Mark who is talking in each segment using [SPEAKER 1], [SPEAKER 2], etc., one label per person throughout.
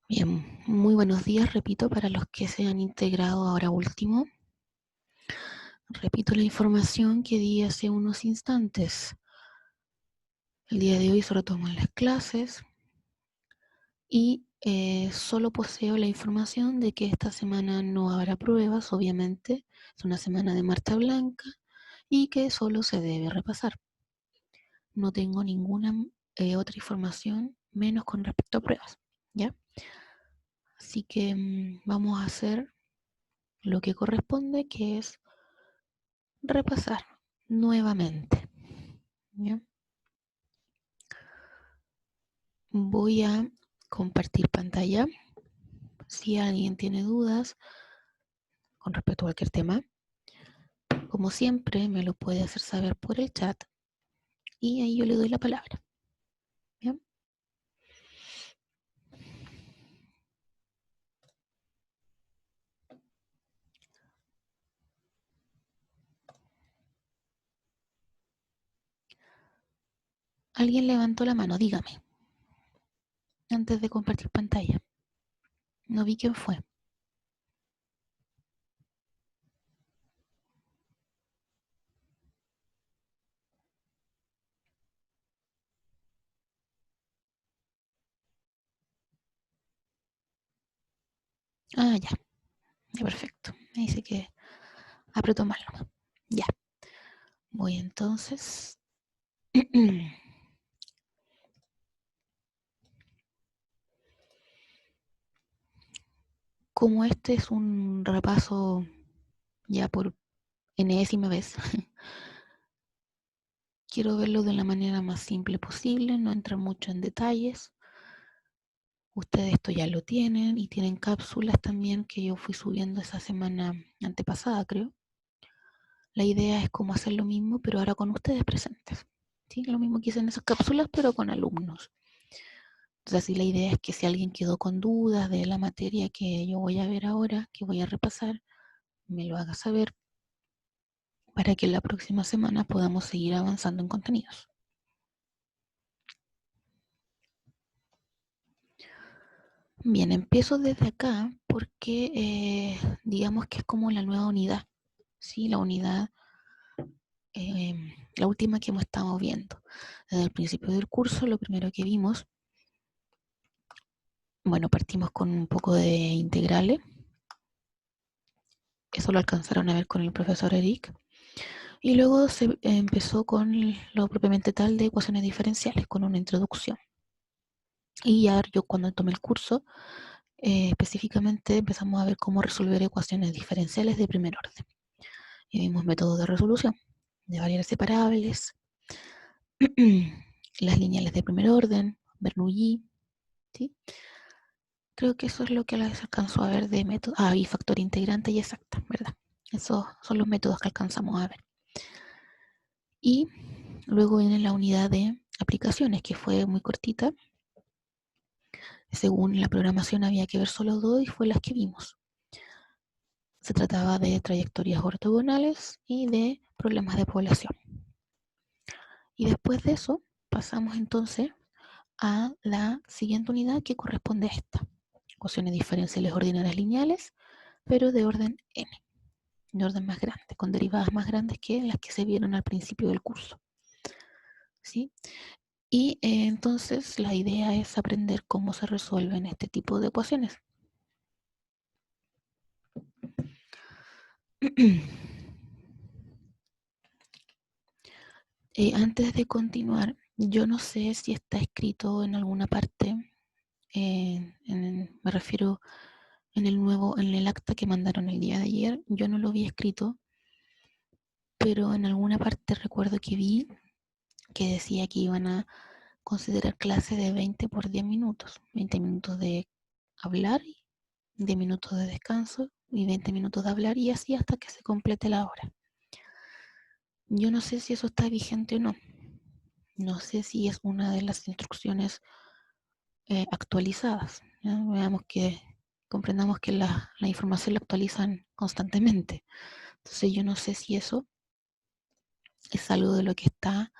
[SPEAKER 1] Bien, muy buenos días, repito, para los que se han integrado ahora último. Repito la información que di hace unos instantes. El día de hoy se retoman las clases y solo poseo la información de que esta semana no habrá pruebas, obviamente. Es una semana de Marta Blanca y que solo se debe repasar. No tengo ninguna otra información menos con respecto a pruebas, ¿ya? Así que vamos a hacer lo que corresponde, que es repasar nuevamente. ¿Ya? Voy a compartir pantalla. Si alguien tiene dudas con respecto a cualquier tema, como siempre, me lo puede hacer saber por el chat y ahí yo le doy la palabra. ¿Ya? Alguien levantó la mano, dígame, antes de compartir pantalla. No vi quién fue. Ah, ya, ya, perfecto. Me dice que apretó mal nomás. Ya, voy entonces. Como este es un repaso ya por enésima vez, quiero verlo de la manera más simple posible, no entrar mucho en detalles. Ustedes esto ya lo tienen y tienen cápsulas también que yo fui subiendo esa semana antepasada, creo. La idea es como hacer lo mismo, pero ahora con ustedes presentes. ¿Sí? Lo mismo que hice en esas cápsulas, pero con alumnos. Entonces, así la idea es que si alguien quedó con dudas de la materia que yo voy a ver ahora, que voy a repasar, me lo haga saber para que la próxima semana podamos seguir avanzando en contenidos. Bien, empiezo desde acá porque digamos que es como la nueva unidad, ¿sí? La unidad, la última que hemos estado viendo. Desde el principio del curso, lo primero que vimos, bueno, partimos con un poco de integrales, eso lo alcanzaron a ver con el profesor Eric, y luego se empezó con lo propiamente tal de ecuaciones diferenciales, con una introducción. Y ya yo cuando tomé el curso, específicamente empezamos a ver cómo resolver ecuaciones diferenciales de primer orden. Y vimos métodos de resolución de variables separables, las lineales de primer orden, Bernoulli, ¿sí? Creo que eso es lo que la vez alcanzó a ver de método. Ah, y factor integrante y exacta, ¿verdad? Esos son los métodos que alcanzamos a ver. Y luego viene la unidad de aplicaciones, que fue muy cortita. Según la programación había que ver solo dos y fue las que vimos. Se trataba de trayectorias ortogonales y de problemas de población. Y después de eso pasamos entonces a la siguiente unidad que corresponde a esta. Ecuaciones diferenciales ordinarias lineales, pero de orden n, de orden más grande, con derivadas más grandes que las que se vieron al principio del curso. ¿Sí? Y entonces la idea es aprender cómo se resuelven este tipo de ecuaciones. Antes de continuar, yo no sé si está escrito en alguna parte, me refiero en el acta que mandaron el día de ayer, yo no lo vi escrito, pero en alguna parte recuerdo que vi que decía que iban a considerar clase de 20 por 10 minutos, 20 minutos de hablar, 10 minutos de descanso y 20 minutos de hablar y así hasta que se complete la hora. Yo no sé si eso está vigente o no. No sé si es una de las instrucciones actualizadas. ¿Ya? Veamos que comprendamos que la información la actualizan constantemente. Entonces yo no sé si eso es algo de lo que está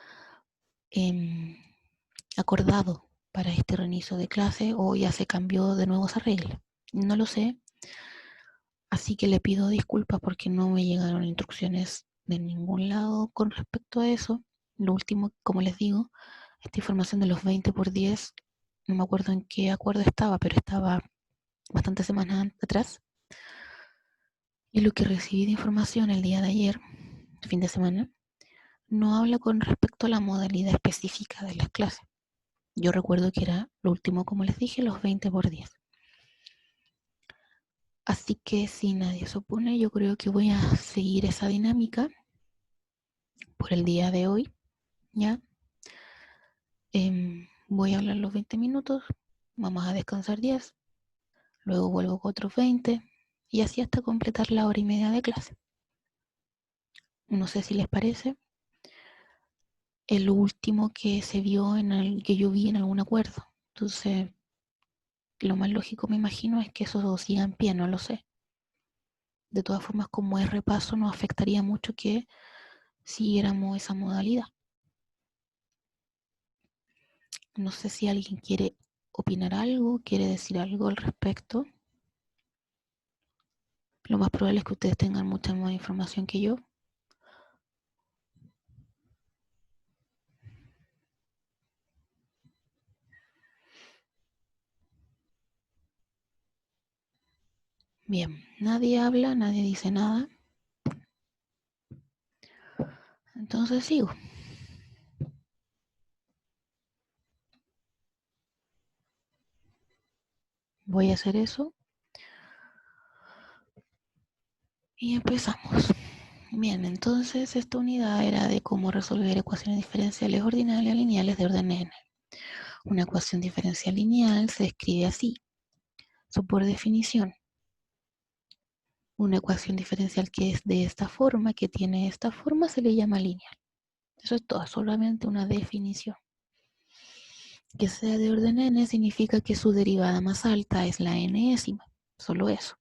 [SPEAKER 1] acordado para este reinicio de clase o ya se cambió de nuevo esa regla. No lo sé, así que le pido disculpas porque no me llegaron instrucciones de ningún lado con respecto a eso. Lo último, como les digo, esta información de los 20×10, no me acuerdo en qué acuerdo estaba, pero estaba bastantes semanas atrás. Y lo que recibí de información el día de ayer, fin de semana, no habla con respecto a la modalidad específica de las clases. Yo recuerdo que era lo último, como les dije, los 20×10. Así que si nadie se opone, yo creo que voy a seguir esa dinámica por el día de hoy, ¿ya? Voy a hablar los 20 minutos, vamos a descansar 10, luego vuelvo con otros 20 y así hasta completar la hora y media de clase. No sé si les parece. El último que se vio que yo vi en algún acuerdo. Entonces, lo más lógico me imagino es que eso siga en pie, no lo sé. De todas formas, como es repaso, nos afectaría mucho que siguiéramos esa modalidad. No sé si alguien quiere opinar algo, quiere decir algo al respecto. Lo más probable es que ustedes tengan mucha más información que yo. Bien, nadie habla, nadie dice nada. Entonces sigo. Voy a hacer eso. Y empezamos. Bien, entonces esta unidad era de cómo resolver ecuaciones diferenciales ordinarias lineales de orden n. Una ecuación diferencial lineal se escribe así. So, por definición, una ecuación diferencial que es de esta forma, que tiene esta forma, se le llama lineal. Eso es todo, solamente una definición. Que sea de orden n significa que su derivada más alta es la enésima, solo eso.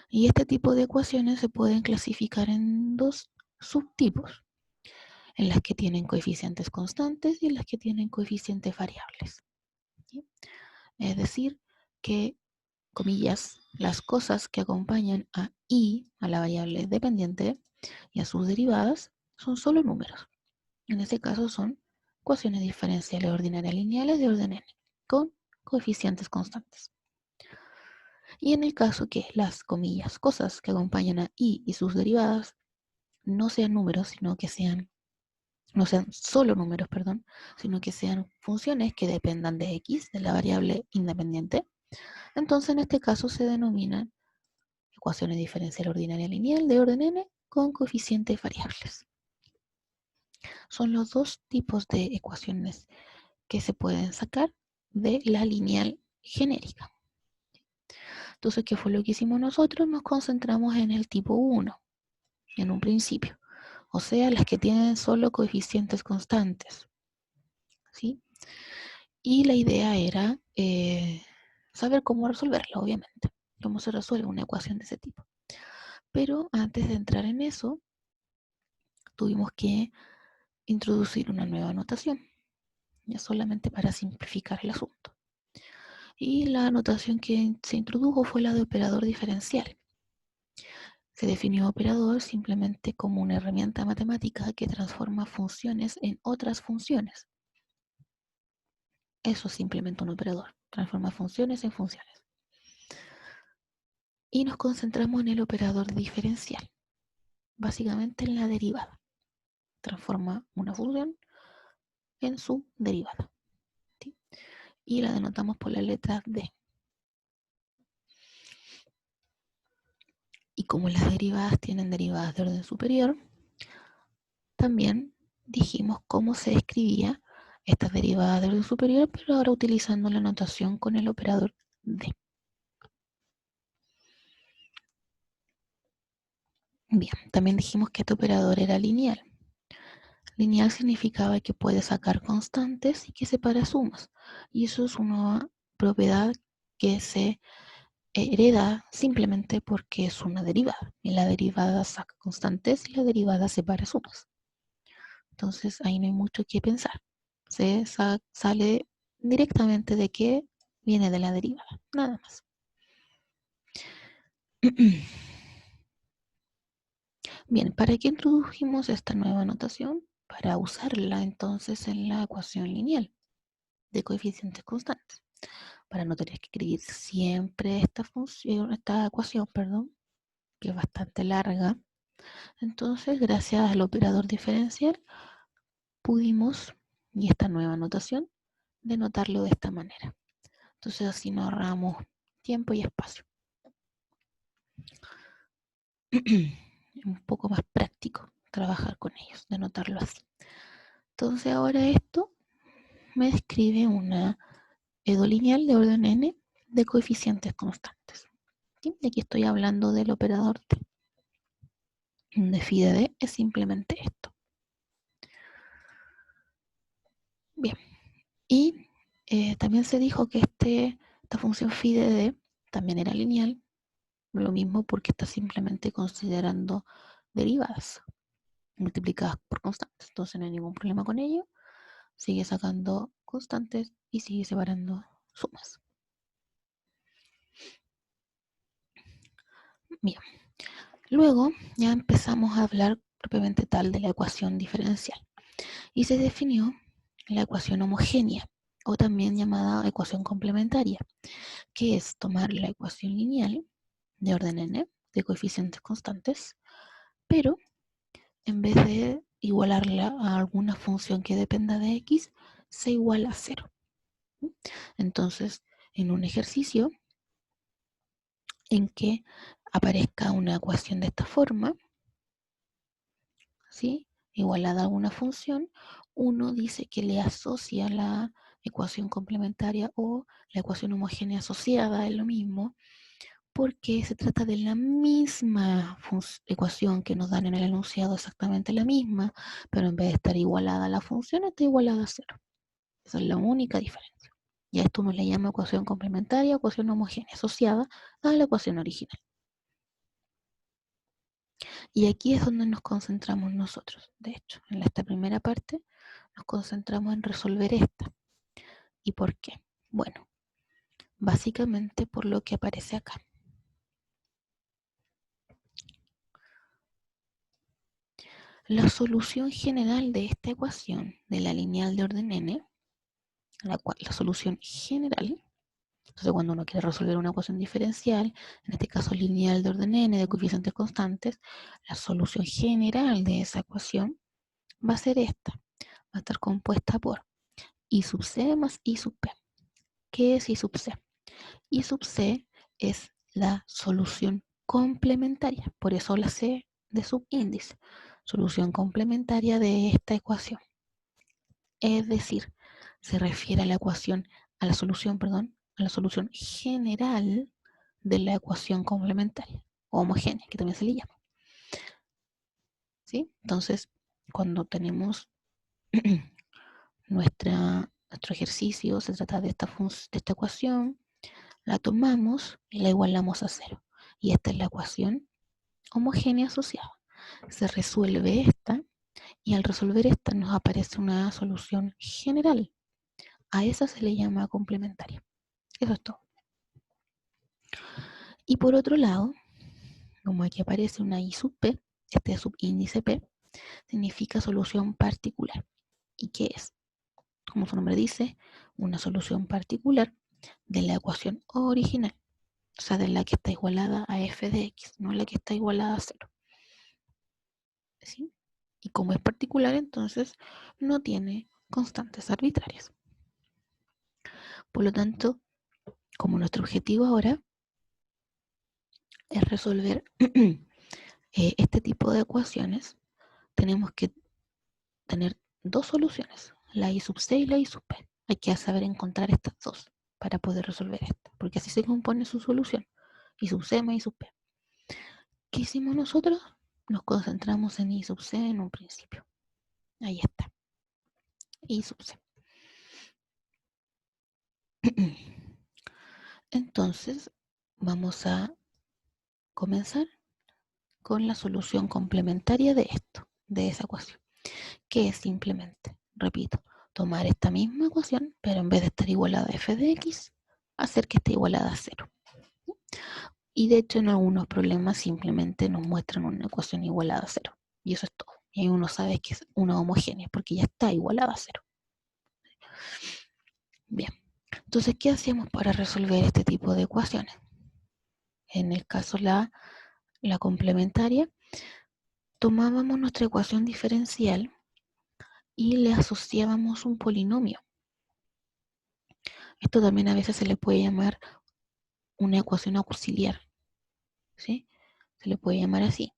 [SPEAKER 1] Y este tipo de ecuaciones se pueden clasificar en dos subtipos, en las que tienen coeficientes constantes y en las que tienen coeficientes variables. ¿Sí? Es decir, que, comillas, las cosas que acompañan a i, a la variable dependiente, y a sus derivadas, son solo números. En este caso son ecuaciones diferenciales ordinarias lineales de orden n, con coeficientes constantes. Y en el caso que las, comillas, cosas que acompañan a i y sus derivadas no sean números, sino que sean, no sean solo números, perdón, sino que sean funciones que dependan de x, de la variable independiente, entonces en este caso se denominan ecuaciones diferenciales ordinarias lineal de orden n con coeficientes variables. Son los dos tipos de ecuaciones que se pueden sacar de la lineal genérica. Entonces, ¿qué fue lo que hicimos nosotros? Nos concentramos en el tipo 1, en un principio. O sea, las que tienen solo coeficientes constantes. ¿Sí? Y la idea era saber cómo resolverla, obviamente. Cómo se resuelve una ecuación de ese tipo. Pero antes de entrar en eso, tuvimos que introducir una nueva notación, ya solamente para simplificar el asunto. Y la notación que se introdujo fue la de operador diferencial. Se definió operador simplemente como una herramienta matemática que transforma funciones en otras funciones. Eso es simplemente un operador, transforma funciones en funciones. Y nos concentramos en el operador diferencial, básicamente en la derivada. Transforma una función en su derivada. ¿Sí? Y la denotamos por la letra D. Y como las derivadas tienen derivadas de orden superior, también dijimos cómo se escribía estas derivadas de orden superior, pero ahora utilizando la notación con el operador D. Bien, también dijimos que este operador era lineal. Lineal significaba que puede sacar constantes y que separa sumas. Y eso es una propiedad que se hereda simplemente porque es una derivada. Y la derivada saca constantes y la derivada separa sumas. Entonces ahí no hay mucho que pensar. sale directamente de que viene de la derivada, nada más. Bien, ¿para qué introdujimos esta nueva notación? Para usarla entonces en la ecuación lineal de coeficientes constantes. Para no tener que escribir siempre esta ecuación, que es bastante larga. Entonces, gracias al operador diferencial, pudimos, y esta nueva notación, denotarlo de esta manera. Entonces, así nos ahorramos tiempo y espacio. Un poco más práctico trabajar con ellos, denotarlo así. Entonces, ahora esto me describe una edo lineal de orden n de coeficientes constantes. ¿Sí? Y aquí estoy hablando del operador t. De phi de d es simplemente esto. Bien, y también se dijo que esta función phi de d también era lineal, lo mismo porque está simplemente considerando derivadas multiplicadas por constantes, entonces no hay ningún problema con ello, sigue sacando constantes y sigue separando sumas. Bien, luego ya empezamos a hablar propiamente tal de la ecuación diferencial y se definió la ecuación homogénea o también llamada ecuación complementaria, que es tomar la ecuación lineal de orden n de coeficientes constantes, pero en vez de igualarla a alguna función que dependa de x, se iguala a 0. Entonces, en un ejercicio en que aparezca una ecuación de esta forma, ¿sí? Igualada a alguna función, uno dice que le asocia la ecuación complementaria o la ecuación homogénea asociada, es lo mismo, porque se trata de la misma ecuación que nos dan en el enunciado, exactamente la misma, pero en vez de estar igualada a la función, está igualada a 0. Esa es la única diferencia. Y a esto uno le llama ecuación complementaria, ecuación homogénea asociada a la ecuación original. Y aquí es donde nos concentramos nosotros. De hecho, en esta primera parte nos concentramos en resolver esta. ¿Y por qué? Bueno, básicamente por lo que aparece acá. La solución general de esta ecuación de la lineal de orden n, la solución general, entonces cuando uno quiere resolver una ecuación diferencial, en este caso lineal de orden n de coeficientes constantes, la solución general de esa ecuación va a ser esta. Va a estar compuesta por I sub c más I sub p. ¿Qué es I sub c? I sub c es la solución complementaria, por eso la c de subíndice, solución complementaria de esta ecuación. Es decir, se refiere a la ecuación, a la solución general de la ecuación complementaria, o homogénea, que también se le llama. ¿Sí? Entonces, cuando tenemos nuestro ejercicio, se trata de esta ecuación, la tomamos y la igualamos a 0. Y esta es la ecuación homogénea asociada. Se resuelve esta y al resolver esta nos aparece una solución general. A esa se le llama complementaria. Eso es todo. Y por otro lado, como aquí aparece una I sub P, este subíndice P, significa solución particular. ¿Y qué es? Como su nombre dice, una solución particular de la ecuación original. O sea, de la que está igualada a f de x, no la que está igualada a 0. ¿Sí? Y como es particular, entonces no tiene constantes arbitrarias. Por lo tanto, como nuestro objetivo ahora es resolver este tipo de ecuaciones, tenemos que tener dos soluciones, la I sub c y la I sub p. Hay que saber encontrar estas dos para poder resolver esta, porque así se compone su solución, I sub c más I sub p. ¿Qué hicimos nosotros? Nos concentramos en I sub c en un principio. Ahí está, I sub c. Entonces, vamos a comenzar con la solución complementaria de esto, de esa ecuación, que es simplemente, repito, tomar esta misma ecuación, pero en vez de estar igualada a f de x, hacer que esté igualada a 0. Y de hecho en algunos problemas simplemente nos muestran una ecuación igualada a 0. Y eso es todo. Y ahí uno sabe que es una homogénea porque ya está igualada a 0. Bien. Entonces, ¿qué hacemos para resolver este tipo de ecuaciones? En el caso la complementaria, tomábamos nuestra ecuación diferencial y le asociábamos un polinomio. Esto también a veces se le puede llamar una ecuación auxiliar, ¿sí? Se le puede llamar así.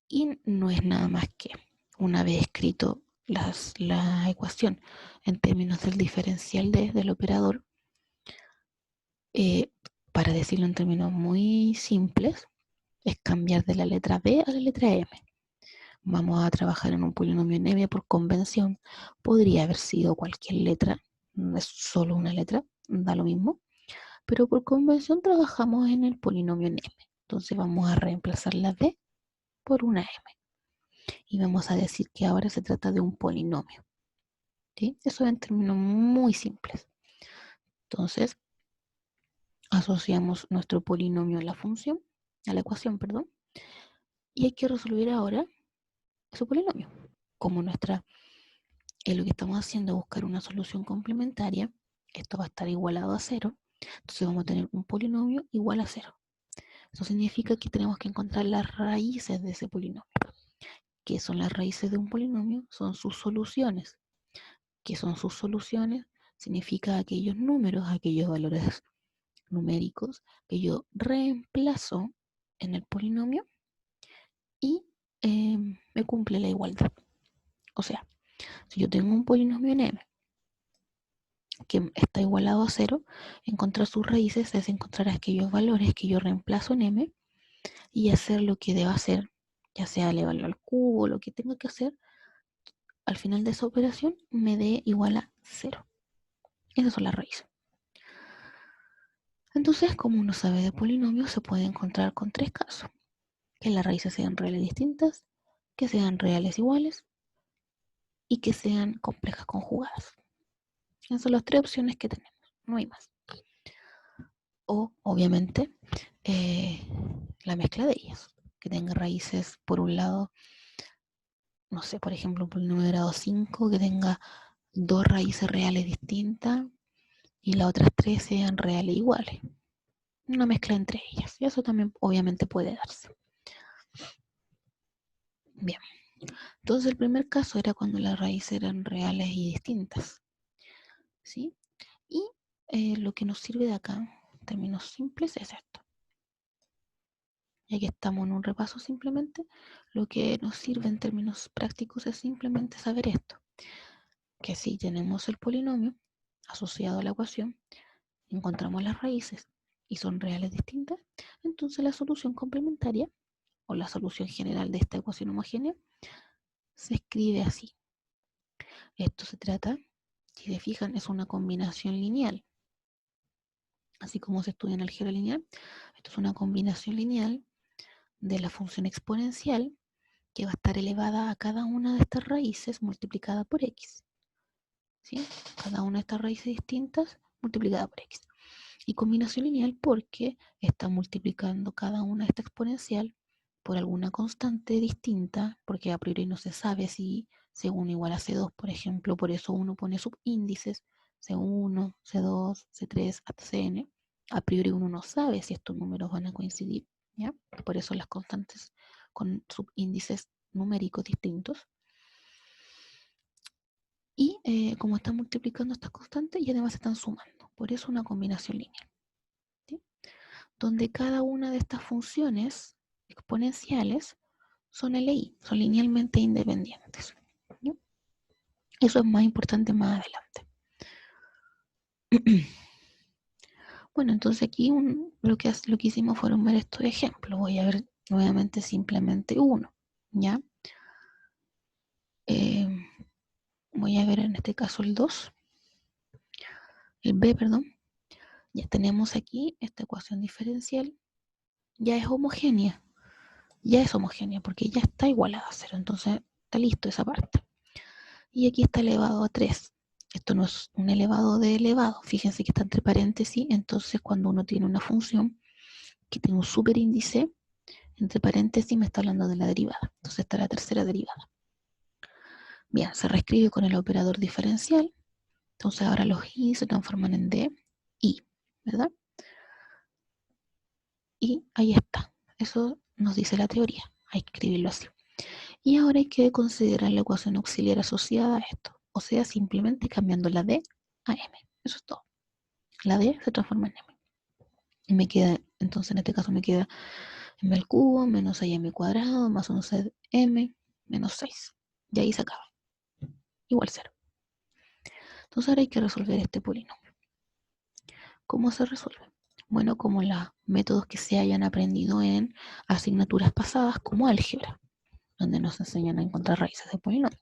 [SPEAKER 1] Y no es nada más que, una vez escrito la ecuación en términos del diferencial del operador, para decirlo en términos muy simples, es cambiar de la letra B a la letra M. Vamos a trabajar en un polinomio en M por convención. Podría haber sido cualquier letra, no es solo una letra, da lo mismo. Pero por convención trabajamos en el polinomio en M. Entonces vamos a reemplazar la B por una M. Y vamos a decir que ahora se trata de un polinomio. ¿Sí? Eso en términos muy simples. Entonces, asociamos nuestro polinomio a la función, a la ecuación, perdón. Y hay que resolver ahora ese polinomio. Como lo que estamos haciendo es buscar una solución complementaria, esto va a estar igualado a 0. Entonces vamos a tener un polinomio igual a 0. Eso significa que tenemos que encontrar las raíces de ese polinomio. ¿Qué son las raíces de un polinomio? Son sus soluciones. ¿Qué son sus soluciones? Significa aquellos números, aquellos valores numéricos que yo reemplazo en el polinomio y me cumple la igualdad. O sea, si yo tengo un polinomio en M que está igualado a 0, encontrar sus raíces es encontrar aquellos valores que yo reemplazo en M y hacer lo que deba hacer, ya sea elevarlo al cubo, lo que tenga que hacer, al final de esa operación me dé igual a 0. Esas son las raíces. Entonces, como uno sabe de polinomios, se puede encontrar con 3 casos. Que las raíces sean reales distintas, que sean reales iguales y que sean complejas conjugadas. Esas son las 3 opciones que tenemos, no hay más. O, obviamente, la mezcla de ellas, que tenga raíces, por un lado, no sé, por ejemplo, un polinomio de grado 5 que tenga 2 raíces reales distintas y las otras 3 sean reales iguales. Una mezcla entre ellas. Y eso también obviamente puede darse. Bien. Entonces el primer caso era cuando las raíces eran reales y distintas. ¿Sí? Y lo que nos sirve de acá, en términos simples, es esto. Ya que estamos en un repaso simplemente, lo que nos sirve en términos prácticos es simplemente saber esto. Que si tenemos el polinomio asociado a la ecuación, encontramos las raíces y son reales distintas, entonces la solución complementaria o la solución general de esta ecuación homogénea se escribe así. Esto se trata, si se fijan, es una combinación lineal. Así como se estudia en álgebra lineal, esto es una combinación lineal de la función exponencial que va a estar elevada a cada una de estas raíces multiplicada por x. ¿Sí? Cada una de estas raíces distintas multiplicada por x. Y combinación lineal porque está multiplicando cada una de esta exponencial por alguna constante distinta, porque a priori no se sabe si C1 igual a C2, por ejemplo, por eso uno pone subíndices C1, C2, C3 hasta Cn. A priori uno no sabe si estos números van a coincidir, ¿ya? Por eso las constantes con subíndices numéricos distintos. Y como están multiplicando estas constantes y además están sumando, por eso una combinación lineal, ¿sí? Donde cada una de estas funciones exponenciales son LI, son linealmente independientes, ¿no? Eso es más importante más adelante. Bueno, entonces aquí lo que hicimos fueron ver estos ejemplos. Voy a ver nuevamente simplemente uno, ¿ya? Voy a ver en este caso el 2, el B, perdón. Ya tenemos aquí esta ecuación diferencial, ya es homogénea. Ya es homogénea porque ya está igualada a 0, entonces está listo esa parte. y aquí está elevado a 3. Esto no es un elevado de elevado, fíjense que está entre paréntesis, entonces cuando uno tiene una función que tiene un superíndice, entre paréntesis me está hablando de la derivada, entonces está la tercera derivada. Bien, se reescribe con el operador diferencial, entonces ahora los i se transforman en d, i, ¿verdad? Y ahí está, eso nos dice la teoría, hay que escribirlo así. Y ahora hay que considerar la ecuación auxiliar asociada a esto, o sea, simplemente cambiando la d a m, eso es todo. La d se transforma en m. Y me queda, entonces en este caso me queda m al cubo menos 6m cuadrado más 11m menos 6. Y ahí se acaba. Igual 0. Entonces ahora hay que resolver este polinomio. ¿Cómo se resuelve? Bueno, como los métodos que se hayan aprendido en asignaturas pasadas como álgebra, donde nos enseñan a encontrar raíces de polinomio.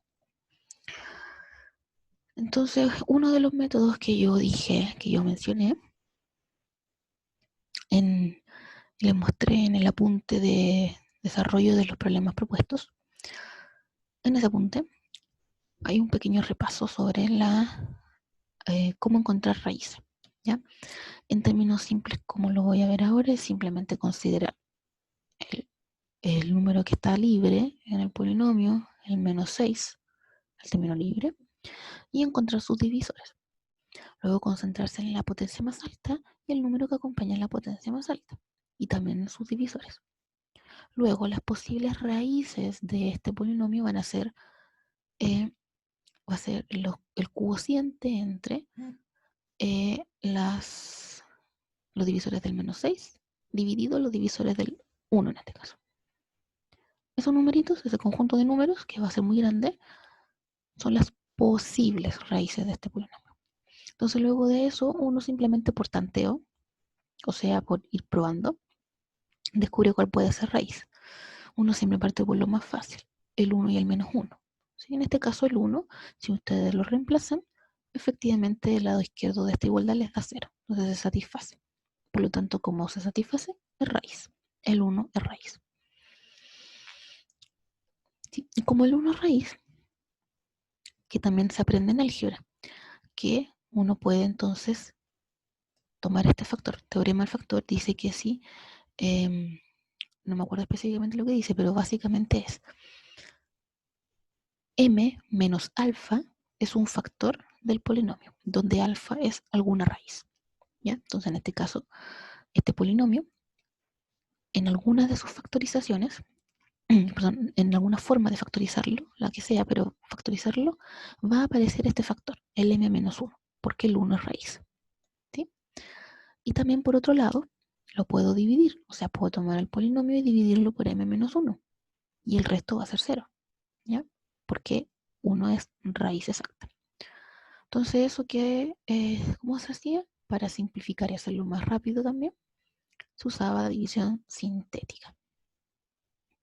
[SPEAKER 1] Entonces, uno de los métodos que yo dije, que yo mencioné, les mostré en el apunte de desarrollo de los problemas propuestos. En ese apunte hay un pequeño repaso sobre cómo encontrar raíces, ¿ya? En términos simples, como lo voy a ver ahora, es simplemente considerar el número que está libre en el polinomio, el menos 6, el término libre, y encontrar sus divisores. Luego concentrarse en la potencia más alta y el número que acompaña a la potencia más alta, y también en sus divisores. Luego, las posibles raíces de este polinomio van a ser, va a ser el cociente entre los divisores del menos 6 dividido los divisores del 1 en este caso. Esos numeritos, ese conjunto de números, que va a ser muy grande, son las posibles raíces de este polinomio. Entonces luego de eso, uno simplemente por tanteo, o sea, por ir probando, descubre cuál puede ser raíz. Uno siempre parte por lo más fácil, el 1 y el menos 1. ¿Sí? En este caso el 1, si ustedes lo reemplazan, efectivamente el lado izquierdo de esta igualdad les da 0. Entonces se satisface. Por lo tanto, como se satisface, es raíz. El 1 es raíz. ¿Sí? Y como el 1 es raíz, que también se aprende en álgebra, que uno puede entonces tomar este factor. Teorema del factor dice que sí, no me acuerdo específicamente lo que dice, pero básicamente es m menos alfa es un factor del polinomio, donde alfa es alguna raíz. ¿Ya? Entonces, en este caso, este polinomio, en algunas de sus factorizaciones, perdón, en alguna forma de factorizarlo, la que sea, pero factorizarlo, va a aparecer este factor, el m menos 1, porque el 1 es raíz. ¿Sí? Y también, por otro lado, lo puedo dividir, o sea, puedo tomar el polinomio y dividirlo por m menos 1, y el resto va a ser 0, ¿ya? Porque 1 es raíz exacta. Entonces, eso que, ¿cómo se hacía? Para simplificar y hacerlo más rápido también, se usaba división sintética.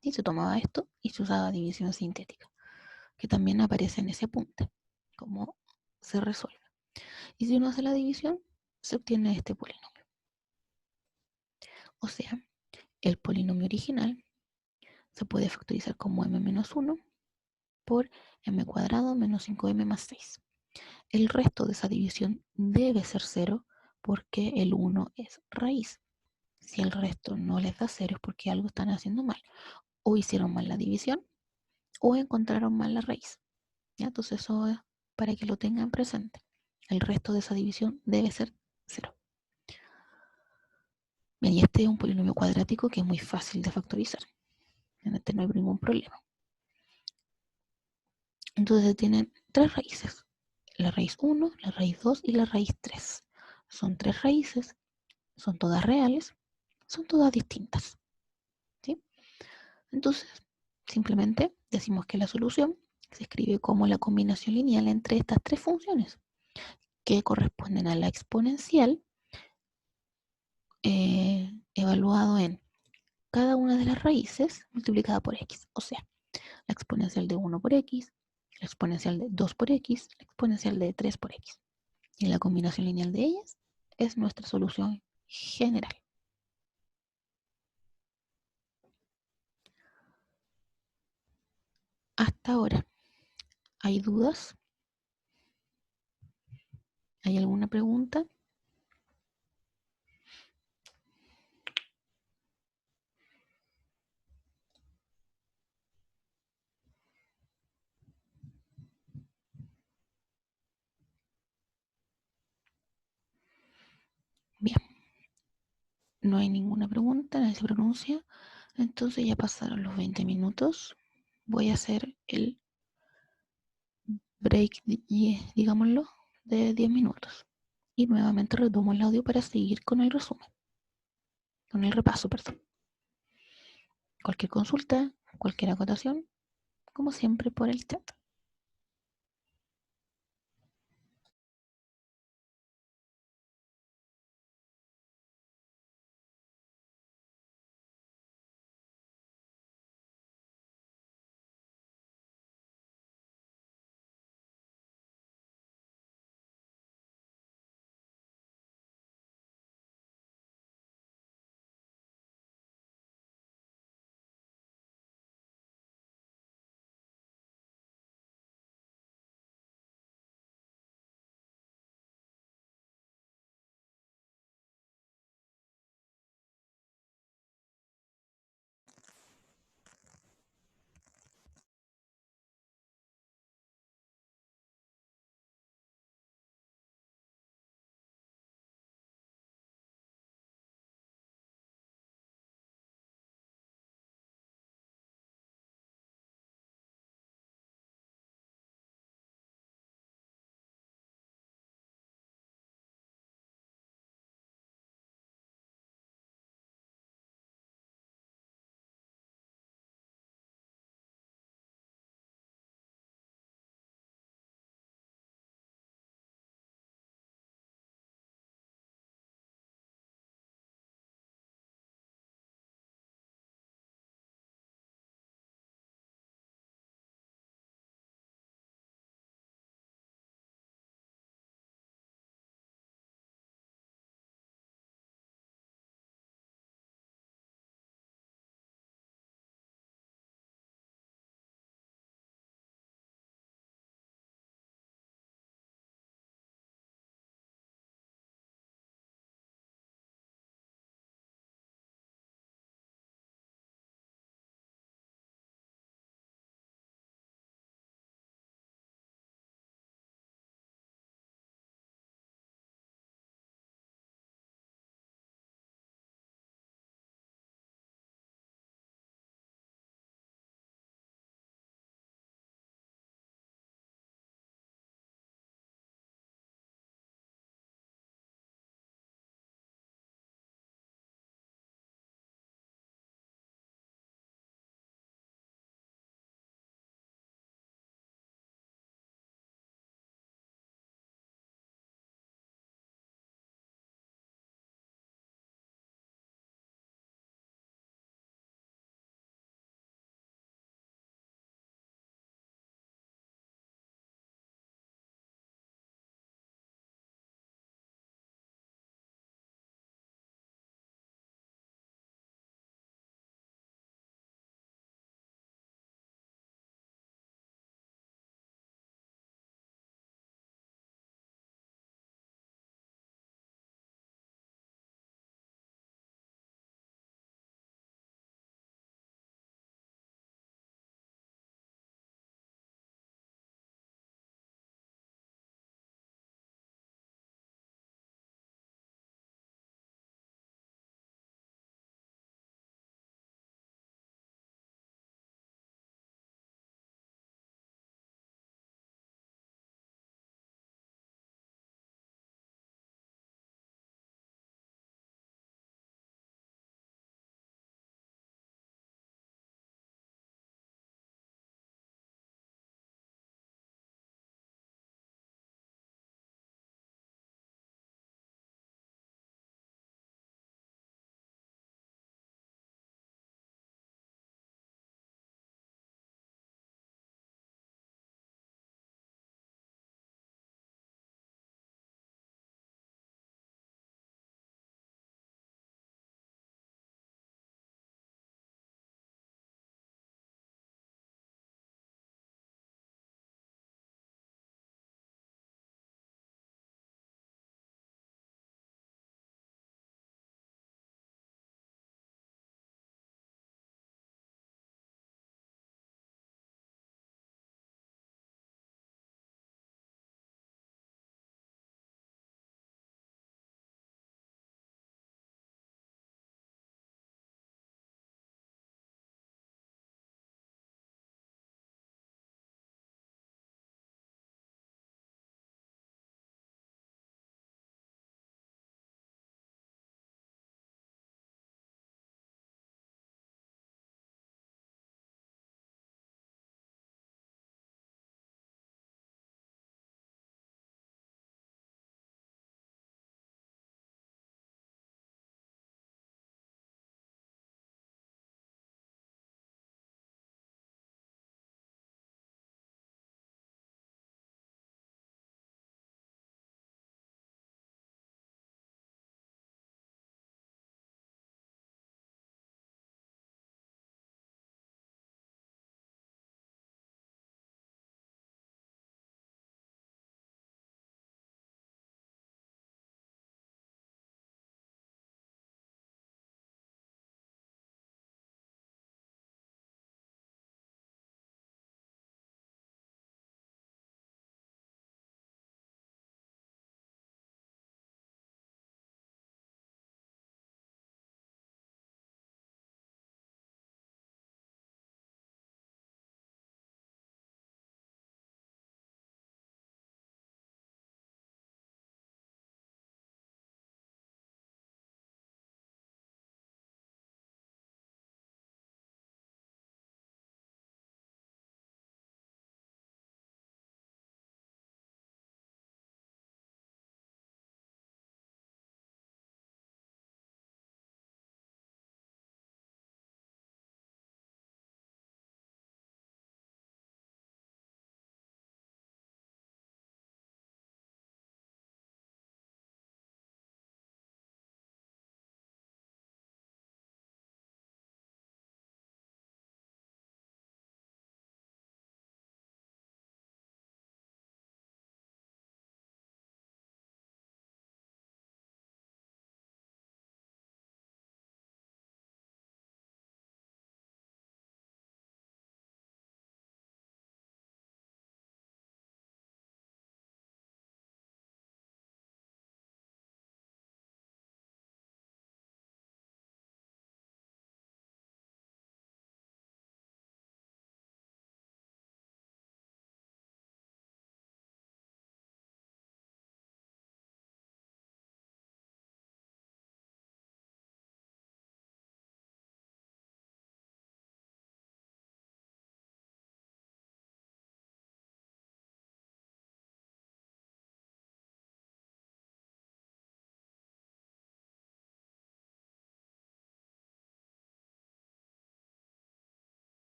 [SPEAKER 1] Y se tomaba esto y se usaba división sintética, que también aparece en ese apunte, cómo se resuelve. Y si uno hace la división, se obtiene este polinomio. O sea, el polinomio original se puede factorizar como m menos 1 por m cuadrado menos 5m más 6. El resto de esa división debe ser 0 porque el 1 es raíz. Si el resto no les da 0 es porque algo están haciendo mal. O hicieron mal la división o encontraron mal la raíz. ¿Ya? Entonces eso es para que lo tengan presente. El resto de esa división debe ser 0. Bien, y este es un polinomio cuadrático que es muy fácil de factorizar. En este no hay ningún problema. Entonces tienen tres raíces. La raíz 1, la raíz 2 y la raíz 3. Son tres raíces, son todas reales, son todas distintas. ¿Sí? Entonces, simplemente decimos que la solución se escribe como la combinación lineal entre estas tres funciones, que corresponden a la exponencial evaluado en cada una de las raíces multiplicada por x. O sea, la exponencial de 1 por x, la exponencial de 2 por x, la exponencial de 3 por x. Y la combinación lineal de ellas es nuestra solución general. Hasta ahora, ¿Hay dudas? ¿Hay alguna pregunta? Bien, no hay ninguna pregunta, nadie se pronuncia. Entonces ya pasaron los 20 minutos. Voy a hacer el break, digámoslo, de 10 minutos. Y nuevamente retomo el audio para seguir con el resumen, con el repaso, perdón. Cualquier consulta, cualquier acotación, como siempre por el chat.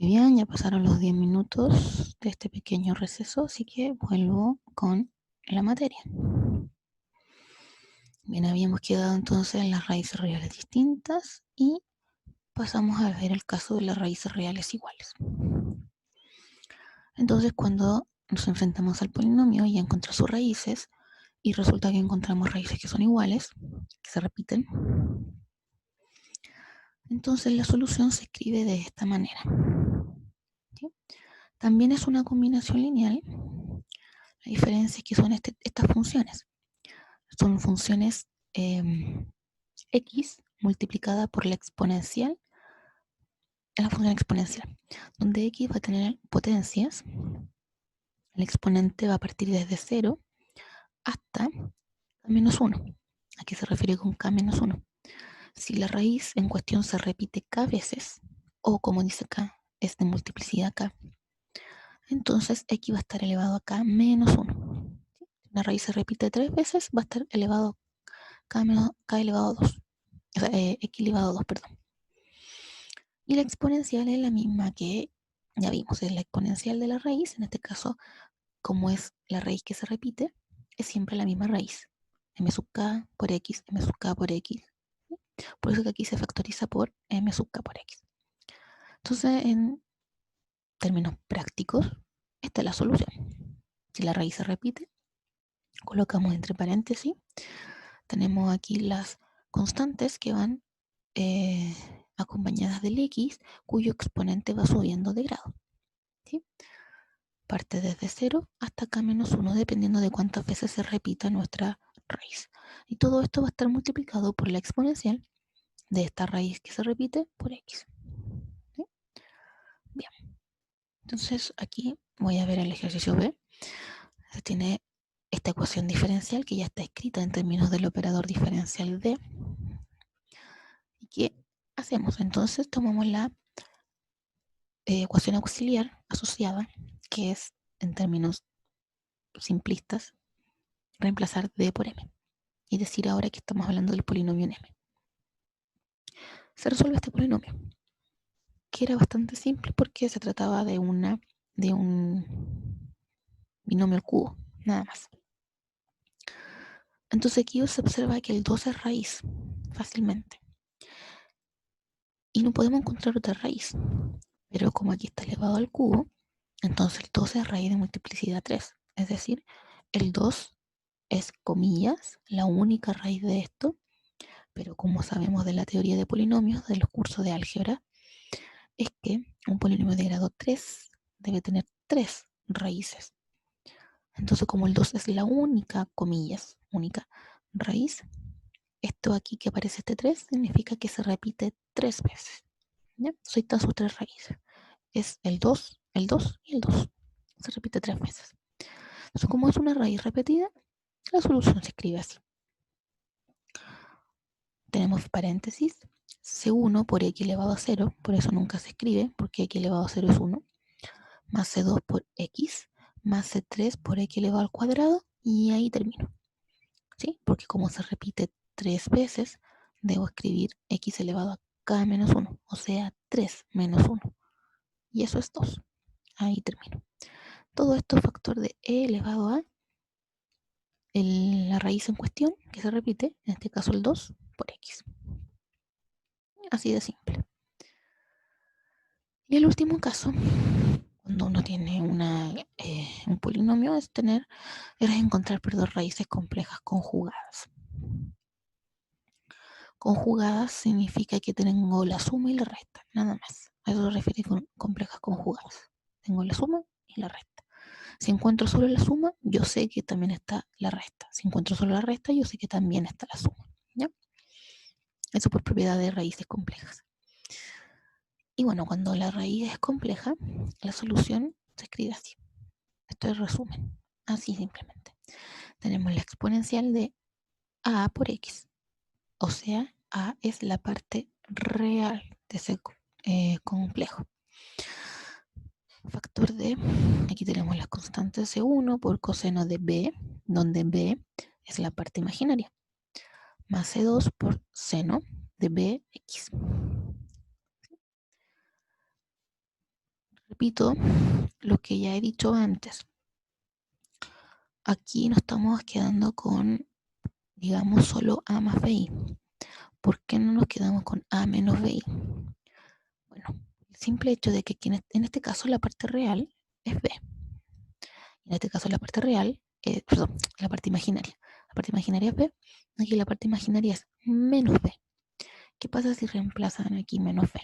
[SPEAKER 1] Muy bien, ya pasaron los 10 minutos de este pequeño receso, así que vuelvo con la materia. Bien, habíamos quedado entonces en las raíces reales distintas y pasamos a ver el caso de las raíces reales iguales. Entonces, cuando nos enfrentamos al polinomio y encontrar sus raíces, y resulta que encontramos raíces que son iguales, que se repiten, entonces la solución se escribe de esta manera. ¿Sí? También es una combinación lineal. La diferencia es que son estas funciones. Son funciones x multiplicada por la exponencial, la función exponencial, donde x va a tener potencias. El exponente va a partir desde 0 hasta k-1. ¿A qué se refiere con k-1? Si la raíz en cuestión se repite k veces, o como dice acá, es de multiplicidad k, entonces x va a estar elevado a k-1. Si una raíz se repite 3 veces, va a estar elevado a k elevado a 2. O sea, x elevado a 2, perdón. Y la exponencial es la misma que ya vimos, es la exponencial de la raíz. En este caso, como es la raíz que se repite, es siempre la misma raíz. M sub k por x, m sub k por x. Por eso que aquí se factoriza por m sub k por x. Entonces, en términos prácticos, esta es la solución. Si la raíz se repite, colocamos entre paréntesis, tenemos aquí las constantes que van acompañadas del x, cuyo exponente va subiendo de grado. ¿Sí? Parte desde 0 hasta k-1, dependiendo de cuántas veces se repita nuestra raíz. Y todo esto va a estar multiplicado por la exponencial de esta raíz que se repite por x. ¿Sí? Bien. Entonces aquí voy a ver el ejercicio B. Se tiene esta ecuación diferencial que ya está escrita en términos del operador diferencial D. ¿Y qué hacemos? Entonces tomamos la ecuación auxiliar asociada, que es, en términos simplistas, reemplazar D por M. Y decir ahora que estamos hablando del polinomio en M. Se resuelve este polinomio, que era bastante simple porque se trataba de un binomio al cubo, nada más. Entonces aquí se observa que el 2 es raíz, fácilmente. Y no podemos encontrar otra raíz. Pero como aquí está elevado al cubo, entonces el 2 es raíz de multiplicidad 3. Es decir, el 2 es, comillas, la única raíz de esto. Pero como sabemos de la teoría de polinomios, de los cursos de álgebra, es que un polinomio de grado 3 debe tener 3 raíces. Entonces, como el 2 es la única, comillas, única raíz, esto aquí que aparece este 3 significa que se repite 3 veces. ¿Ya? Entonces, ahí están sus 3 raíces. Es el 2 y el 2. Se repite 3 veces. Entonces, como es una raíz repetida, la solución se escribe así. Tenemos paréntesis, C1 por x elevado a 0, por eso nunca se escribe, porque x elevado a 0 es 1, más C2 por x, más C3 por x elevado al cuadrado, y ahí termino. ¿Sí? Porque como se repite 3 veces, debo escribir x elevado a k menos 1, o sea, 3 menos 1. Y eso es 2. Ahí termino. Todo esto es factor de e elevado a la raíz en cuestión, que se repite, en este caso el 2 por x. Así de simple. Y el último caso, cuando uno tiene un polinomio, es encontrar raíces complejas conjugadas. Conjugadas significa que tengo la suma y la resta, nada más. A eso se refiere con complejas conjugadas. Tengo la suma y la resta. Si encuentro solo la suma, yo sé que también está la resta. Si encuentro solo la resta, yo sé que también está la suma. ¿Ya? Eso por propiedad de raíces complejas. Y bueno, cuando la raíz es compleja, la solución se escribe así. Esto es resumen. Así simplemente. Tenemos la exponencial de a por x. O sea, a es la parte real de ese complejo. Factor de, aquí tenemos las constantes C1 por coseno de b, donde b es la parte imaginaria, más C2 por seno de bx. repito lo que ya he dicho antes. Aquí nos estamos quedando con, digamos, solo A más BI. ¿Por qué no nos quedamos con A menos BI? Bueno, el simple hecho de que aquí en este caso la parte real es B. En este caso la parte real, perdón, la parte imaginaria. La parte imaginaria es B, aquí la parte imaginaria es menos B. ¿Qué pasa si reemplazan aquí menos B?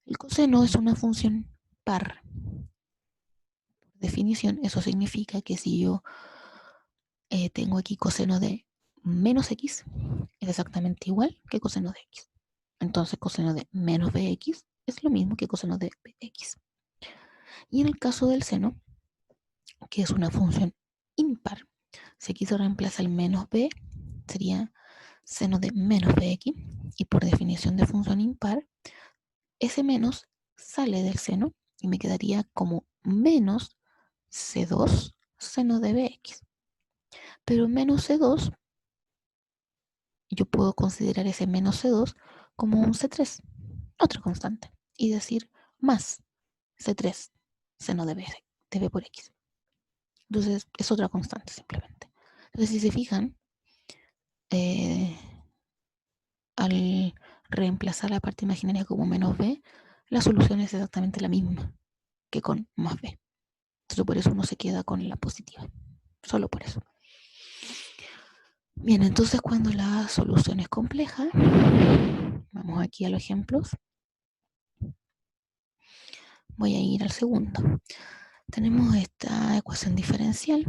[SPEAKER 1] El coseno es una función par. Por definición, eso significa que si yo tengo aquí coseno de menos X, es exactamente igual que coseno de X. Entonces coseno de menos BX es lo mismo que coseno de BX. Y en el caso del seno, que es una función impar, si aquí se reemplaza el menos B, sería seno de menos BX, y por definición de función impar, ese menos sale del seno y me quedaría como menos C2 seno de BX. Pero menos C2, yo puedo considerar ese menos C2 como un C3, otra constante, y decir más C3 seno de B por X. Entonces es otra constante simplemente. Entonces si se fijan, eh, al reemplazar la parte imaginaria como menos B, la solución es exactamente la misma que con más B. Entonces por eso uno se queda con la positiva. Solo por eso. Bien, entonces cuando la solución es compleja, vamos aquí a los ejemplos. Voy a ir al segundo. Tenemos esta ecuación diferencial.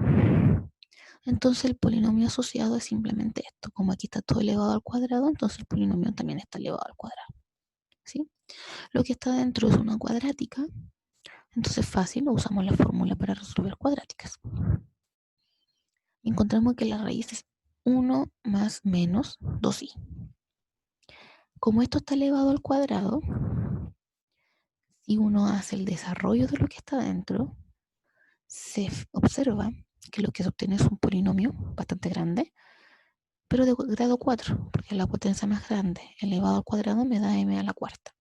[SPEAKER 1] Entonces el polinomio asociado es simplemente esto. Como aquí está todo elevado al cuadrado, entonces el polinomio también está elevado al cuadrado. ¿Sí? Lo que está dentro es una cuadrática. Entonces fácil, usamos la fórmula para resolver cuadráticas. Encontramos que la raíz es 1 más menos 2i. Como esto está elevado al cuadrado, si uno hace el desarrollo de lo que está dentro, se observa que lo que se obtiene es un polinomio bastante grande, pero de grado 4, porque la potencia más grande elevado al cuadrado me da m a la cuarta.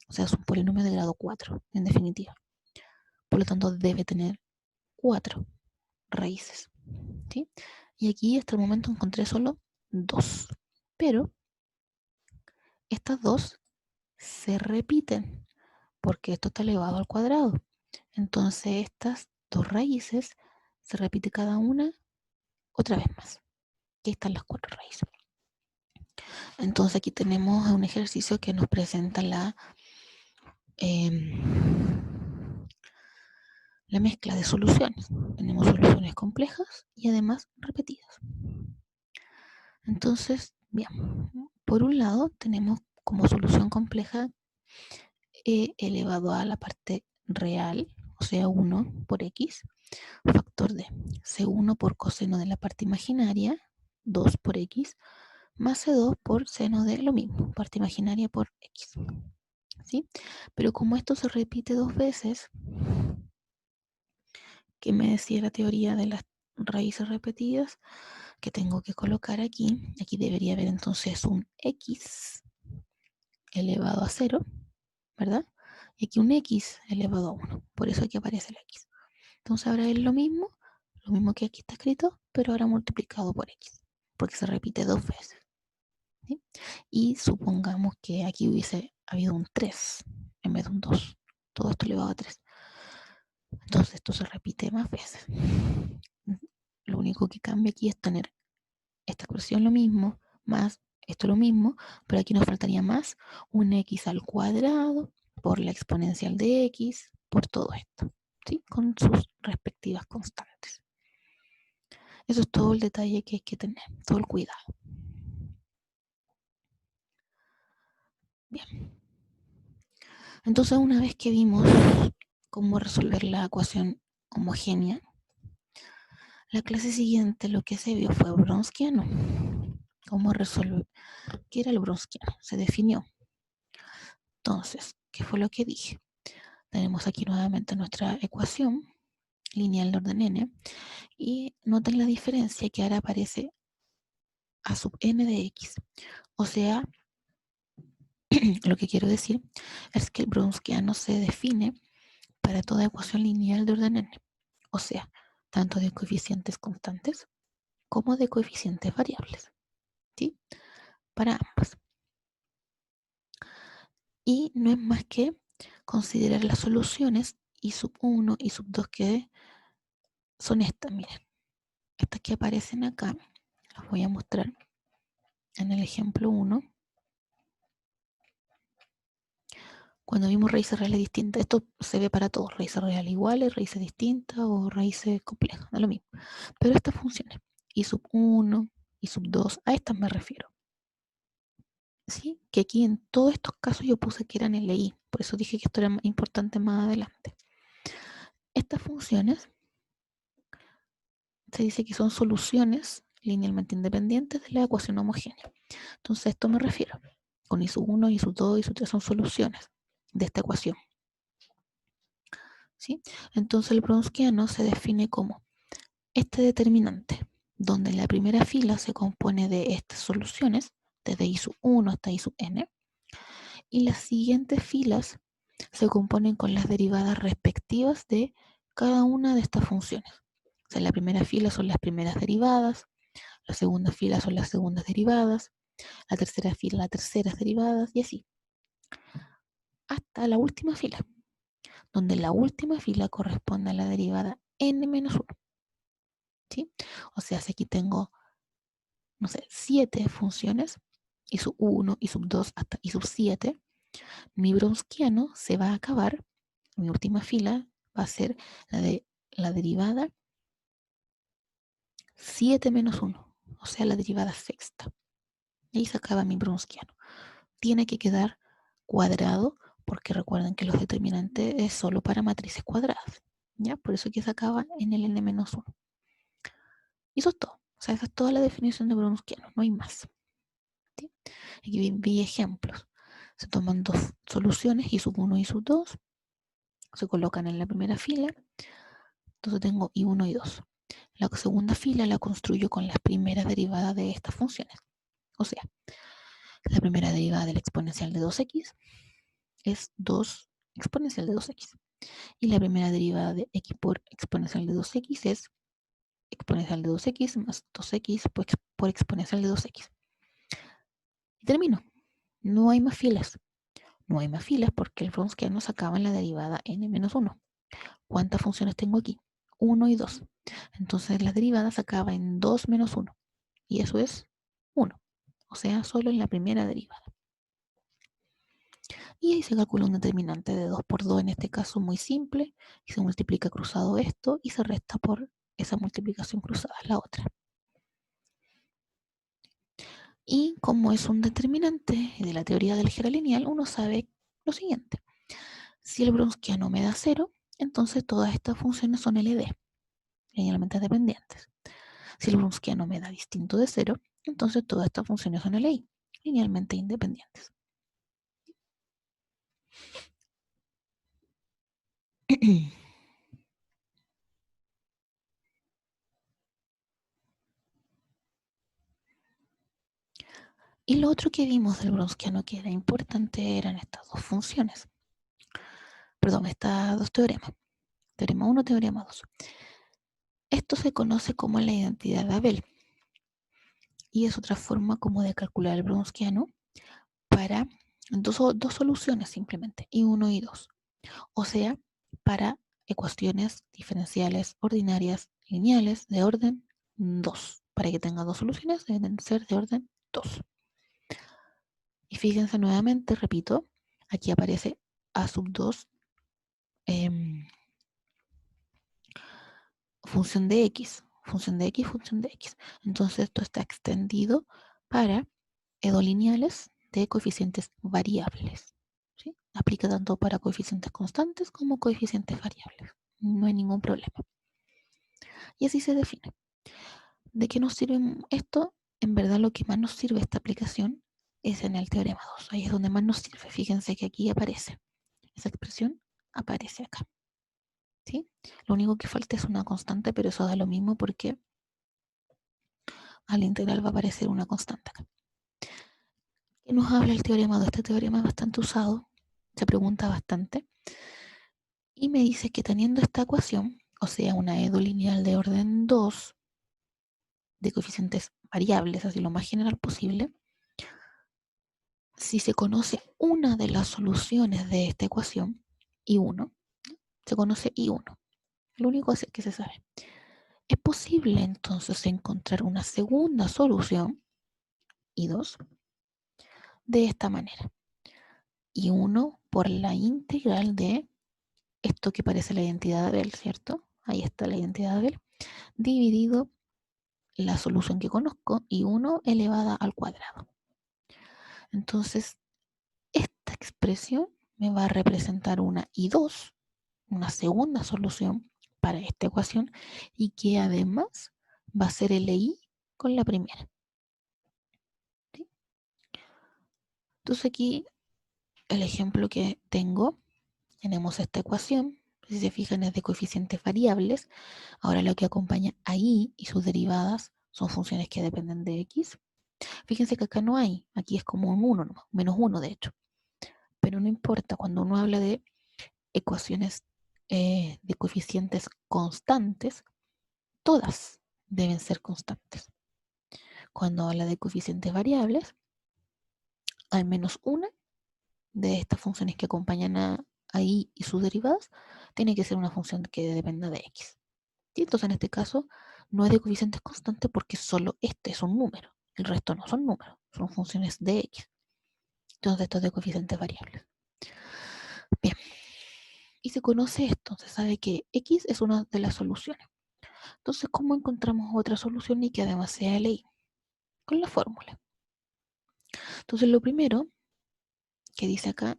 [SPEAKER 1] O sea, es un polinomio de grado 4, en definitiva. Por lo tanto, debe tener 4 raíces. ¿Sí? Y aquí hasta el momento encontré solo 2. Pero estas 2 se repiten, porque esto está elevado al cuadrado. Entonces estas 2 raíces se repite cada una otra vez más. Aquí están las 4 raíces. Entonces aquí tenemos un ejercicio que nos presenta la mezcla de soluciones. Tenemos soluciones complejas y además repetidas. Entonces, bien, por un lado tenemos como solución compleja e elevado a la parte real, o sea 1 por x, factor de c1 por coseno de la parte imaginaria, 2 por x, más c2 por seno de lo mismo, parte imaginaria por x. ¿Sí? Pero como esto se repite 2 veces, que me decía la teoría de las raíces repetidas, que tengo que colocar aquí debería haber entonces un x elevado a 0, ¿verdad? Y aquí un x elevado a 1, por eso aquí aparece el x. Entonces ahora es lo mismo que aquí está escrito, pero ahora multiplicado por x, porque se repite 2 veces. ¿Sí? Y supongamos que aquí hubiese habido un 3 en vez de un 2. Todo esto elevado a 3. Entonces esto se repite más veces. Lo único que cambia aquí es tener esta expresión lo mismo, más esto lo mismo, pero aquí nos faltaría más un x al cuadrado por la exponencial de x, por todo esto, ¿sí? Con sus respectivas constantes. Eso es todo el detalle que hay que tener, todo el cuidado. Bien. Entonces, una vez que vimos cómo resolver la ecuación homogénea, la clase siguiente lo que se vio fue Wronskiano. ¿Cómo resolver? ¿Qué era el Wronskiano? Se definió. Entonces, ¿qué fue lo que dije? Tenemos aquí nuevamente nuestra ecuación lineal de orden n y noten la diferencia que ahora aparece a sub n de x. O sea, lo que quiero decir es que el Wronskiano se define para toda ecuación lineal de orden n. O sea, tanto de coeficientes constantes como de coeficientes variables, ¿sí? Para ambas. Y no es más que considerar las soluciones y sub 1 y sub 2 que son estas, miren. Estas que aparecen acá, las voy a mostrar en el ejemplo 1. Cuando vimos raíces reales distintas, esto se ve para todos, raíces reales iguales, raíces distintas o raíces complejas, da lo mismo. Pero estas funciones, y sub 1 y sub 2, a estas me refiero. ¿Sí? Que aquí en todos estos casos yo puse que eran LI, por eso dije que esto era importante más adelante. Estas funciones se dice que son soluciones linealmente independientes de la ecuación homogénea. Entonces a esto me refiero. Con I sub 1, I sub 2, I sub 3 son soluciones de esta ecuación. ¿Sí? Entonces el browniano se define como este determinante, donde la primera fila se compone de estas soluciones, desde I sub 1 hasta I sub n, y las siguientes filas se componen con las derivadas respectivas de cada una de estas funciones. O sea, la primera fila son las primeras derivadas, la segunda fila son las segundas derivadas, la tercera fila las terceras derivadas, y así, hasta la última fila, donde la última fila corresponde a la derivada n-1. ¿Sí? O sea, si aquí tengo, no sé, 7 funciones, y sub 1, y sub 2 hasta y sub 7, mi browniano se va a acabar, mi última fila va a ser la derivada 7 menos 1, o sea, la derivada sexta. Y ahí se acaba mi browniano. Tiene que quedar cuadrado, porque recuerden que los determinantes es solo para matrices cuadradas. ¿Ya? Por eso que se acaba en el n-1. Y eso es todo. O sea, esa es toda la definición de browniano, no hay más. ¿Sí? Aquí vi ejemplos. Se toman dos soluciones, I sub 1 y sub 2, se colocan en la primera fila. Entonces tengo I1 y 2. La segunda fila la construyo con las primeras derivadas de estas funciones. O sea, la primera derivada de la exponencial de 2x es 2 exponencial de 2x. Y la primera derivada de x por exponencial de 2x es exponencial de 2x más 2x por exponencial de 2x. Y termino. No hay más filas. No hay más filas porque el browniano se acaba en la derivada n-1. ¿Cuántas funciones tengo aquí? 1 y 2. Entonces la derivada se acaba en 2 menos 1. Y eso es 1. O sea, solo en la primera derivada. Y ahí se calcula un determinante de 2 por 2, en este caso muy simple, y se multiplica cruzado esto y se resta por esa multiplicación cruzada, la otra. Y como es un determinante de la teoría del álgebra lineal, uno sabe lo siguiente. Si el browniano me da 0, entonces todas estas funciones son LD, linealmente dependientes. Si el browniano me da distinto de 0, entonces todas estas funciones son LI, linealmente independientes. Y lo otro que vimos del browniano que era importante eran estas dos funciones. Perdón, estas dos teoremas. Teorema 1, teorema 2. Esto se conoce como la identidad de Abel. Y es otra forma como de calcular el browniano para dos soluciones simplemente, I1 y 2. O sea, para ecuaciones diferenciales ordinarias lineales de orden 2. Para que tenga dos soluciones deben ser de orden 2. Y fíjense nuevamente, repito, aquí aparece A sub 2 función de x, función de x, función de x. Entonces esto está extendido para edolineales de coeficientes variables. ¿Sí? Aplica tanto para coeficientes constantes como coeficientes variables. No hay ningún problema. Y así se define. ¿De qué nos sirve esto? En verdad lo que más nos sirve esta aplicación es en el teorema 2. Ahí es donde más nos sirve. Fíjense que aquí aparece. Esa expresión aparece acá. ¿Sí? Lo único que falta es una constante, pero eso da lo mismo porque al integral va a aparecer una constante acá. ¿Qué nos habla el teorema 2? Este teorema es bastante usado, se pregunta bastante. Y me dice que teniendo esta ecuación, o sea, una EDO lineal de orden 2, de coeficientes variables, así lo más general posible, si se conoce una de las soluciones de esta ecuación, I1, se conoce I1, lo único que se sabe. Es posible entonces encontrar una segunda solución, I2, de esta manera. I1 por la integral de esto que parece la identidad de Abel, ¿cierto? Ahí está la identidad de Abel, dividido la solución que conozco, I1 elevada al cuadrado. Entonces, esta expresión me va a representar una I2, una segunda solución para esta ecuación, y que además va a ser LI con la primera. ¿Sí? Entonces aquí el ejemplo que tenemos esta ecuación, si se fijan es de coeficientes variables. Ahora lo que acompaña a I y sus derivadas son funciones que dependen de X. Fíjense que acá no hay, aquí es como un 1, menos 1 de hecho. Pero no importa, cuando uno habla de ecuaciones de coeficientes constantes, todas deben ser constantes. Cuando habla de coeficientes variables, al menos una de estas funciones que acompañan a I y sus derivadas tiene que ser una función que dependa de X. ¿Sí? Entonces, en este caso, no es de coeficientes constantes porque solo este es un número. El resto no son números, son funciones de X. Entonces, esto es de coeficientes variables. Bien, y se conoce esto, se sabe que X es una de las soluciones. Entonces, ¿cómo encontramos otra solución y que además sea LI? Con la fórmula. Entonces, lo primero que dice acá,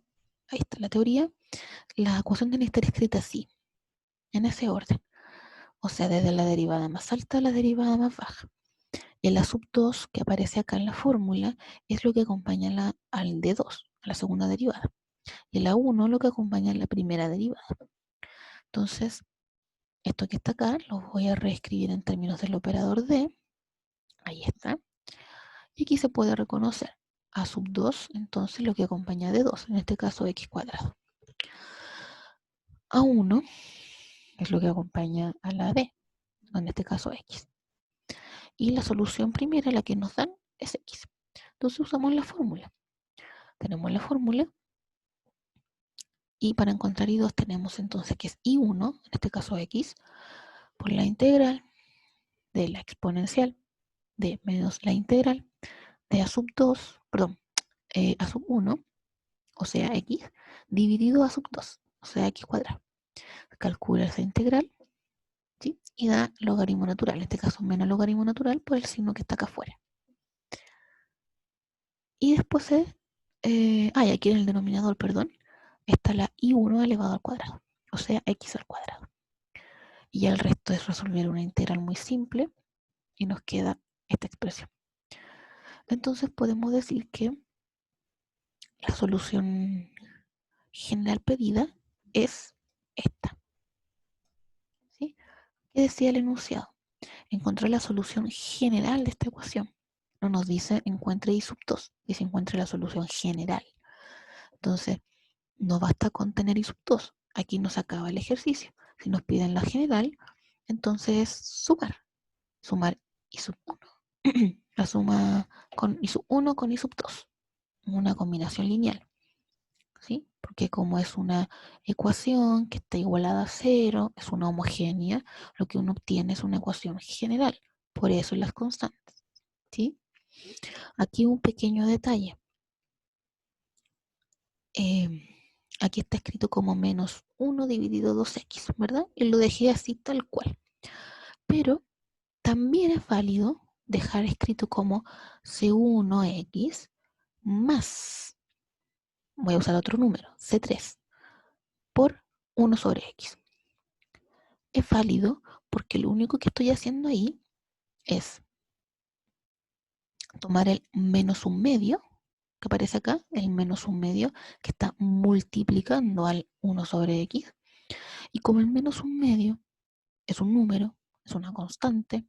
[SPEAKER 1] ahí está la teoría, la ecuación tiene que estar escrita así, en ese orden. O sea, desde la derivada más alta a la derivada más baja. El A sub 2 que aparece acá en la fórmula es lo que acompaña al D2, a la segunda derivada. Y el A1 lo que acompaña a la primera derivada. Entonces, esto que está acá lo voy a reescribir en términos del operador D. Ahí está. Y aquí se puede reconocer A sub 2, entonces lo que acompaña a D2, en este caso X cuadrado. A1 es lo que acompaña a la D, en este caso X. Y la solución primera, la que nos dan, es X. Entonces usamos la fórmula. Tenemos la fórmula y para encontrar I2 tenemos entonces que es I1, en este caso X, por la integral de la exponencial de menos la integral de A sub 2, perdón, A sub 1, o sea X, dividido A sub 2, o sea X cuadrado. Calcula esa integral, ¿sí? Y da logaritmo natural, en este caso menos logaritmo natural por el signo que está acá afuera. Y después aquí en el denominador, perdón, está la I1 elevado al cuadrado, o sea X al cuadrado. Y el resto es resolver una integral muy simple y nos queda esta expresión. Entonces podemos decir que la solución general pedida es esta. ¿Sí? ¿Qué decía el enunciado? Encontrar la solución general de esta ecuación. No nos dice encuentre I sub 2, dice encuentre la solución general. Entonces, no basta con tener I sub 2. Aquí nos acaba el ejercicio. Si nos piden la general, entonces sumar. Sumar I sub 1. La suma con I sub 1 con I sub 2. Una combinación lineal. ¿Sí? Porque como es una ecuación que está igualada a cero, es una homogénea, lo que uno obtiene es una ecuación general. Por eso las constantes. ¿Sí? Aquí un pequeño detalle. Aquí está escrito como menos 1 dividido 2x, ¿verdad? Y lo dejé así tal cual. Pero también es válido dejar escrito como C1x más, voy a usar otro número, C3, por 1 sobre x. Es válido porque lo único que estoy haciendo ahí es tomar el menos un medio, que aparece acá, el menos un medio, que está multiplicando al 1 sobre x, y como el menos un medio es un número, es una constante,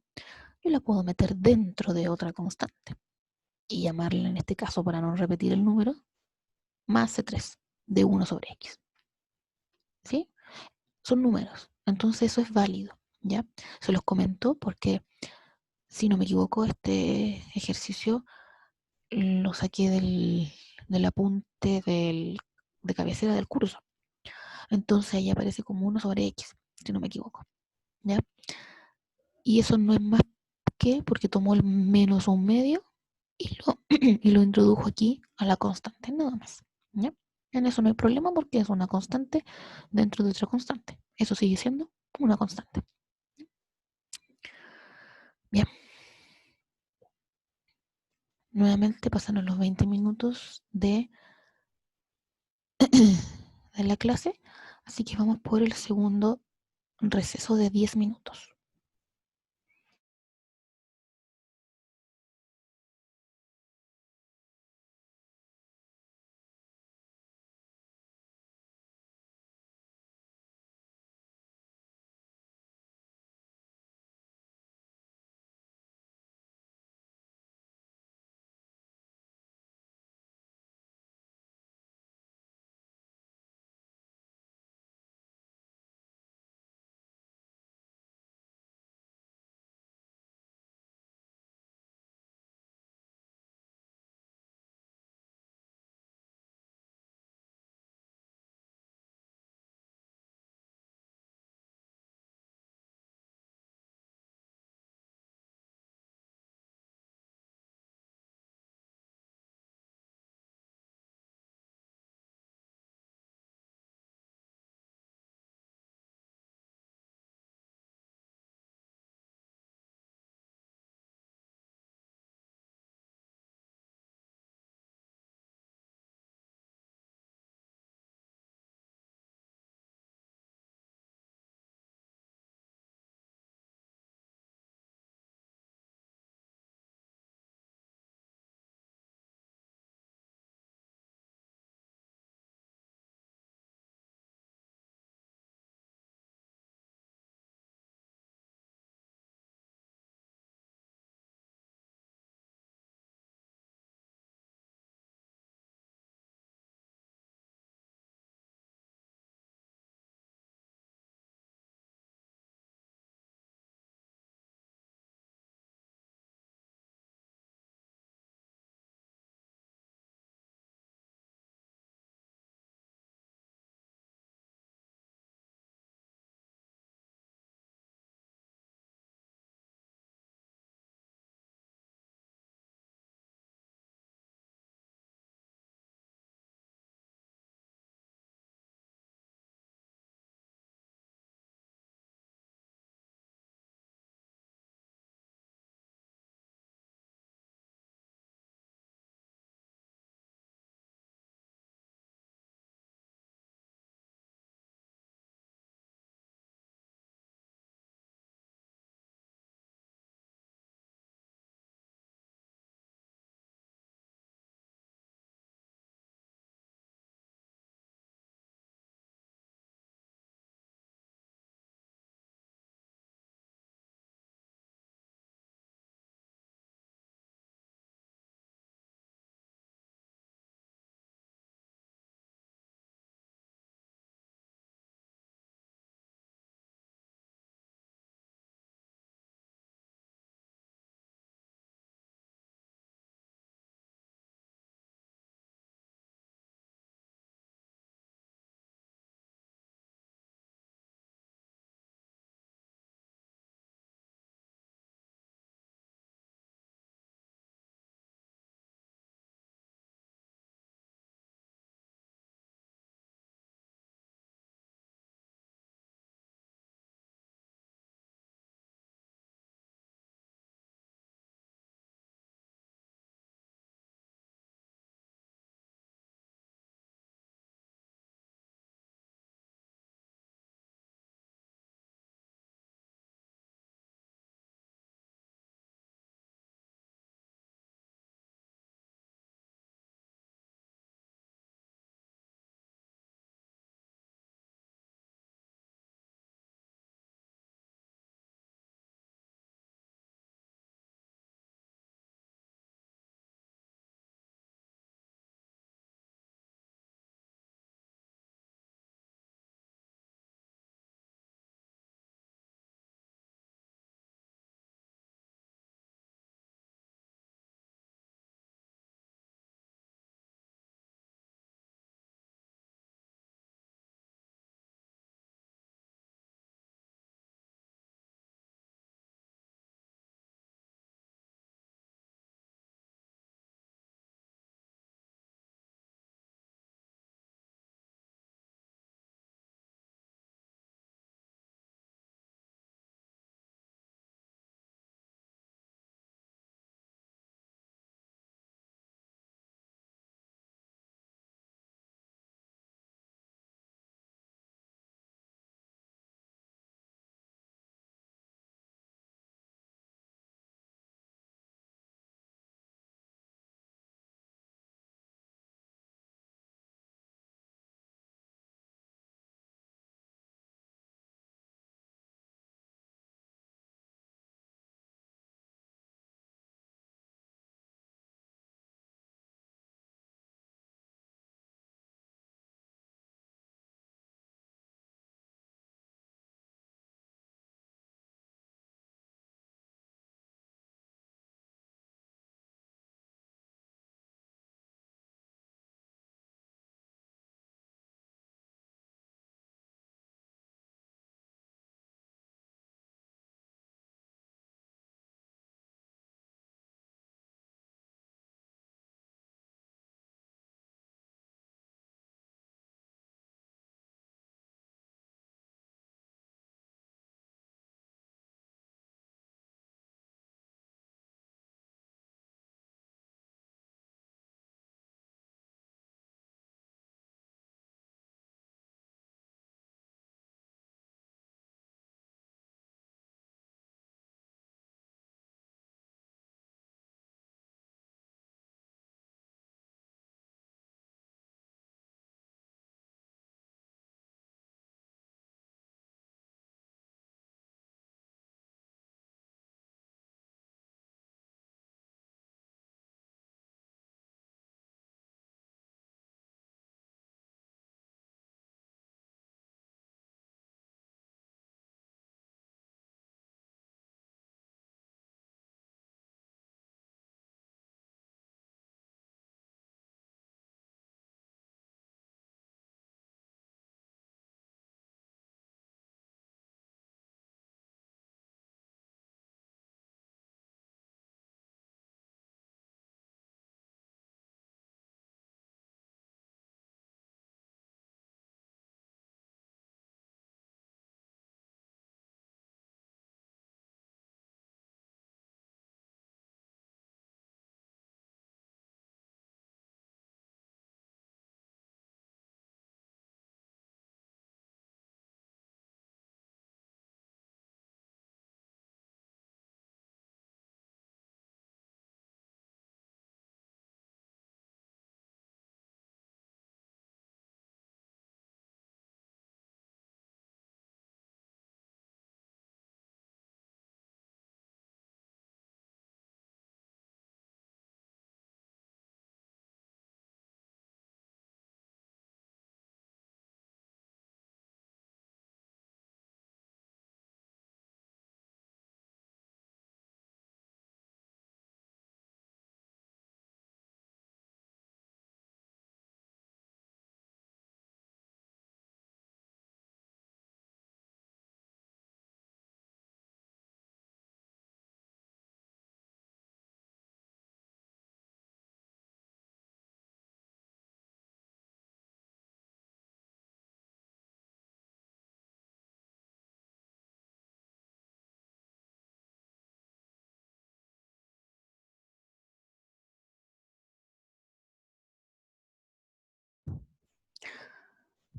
[SPEAKER 1] yo la puedo meter dentro de otra constante y llamarla en este caso, para no repetir el número, más C3 de 1 sobre x. ¿Sí? son números. Entonces eso es válido, ¿ya? Se los comento porque, si no me equivoco, este ejercicio lo saqué del apunte de cabecera del curso. Entonces ahí aparece como 1/X, si no me equivoco, ¿ya? Y eso no es más que porque tomó el menos un medio y lo introdujo aquí a la constante, nada más, ¿ya? En eso no hay problema porque es una constante dentro de otra constante. Eso sigue siendo una constante. Bien, nuevamente pasaron los 20 minutos de la clase, así que vamos por el segundo receso de 10 minutos.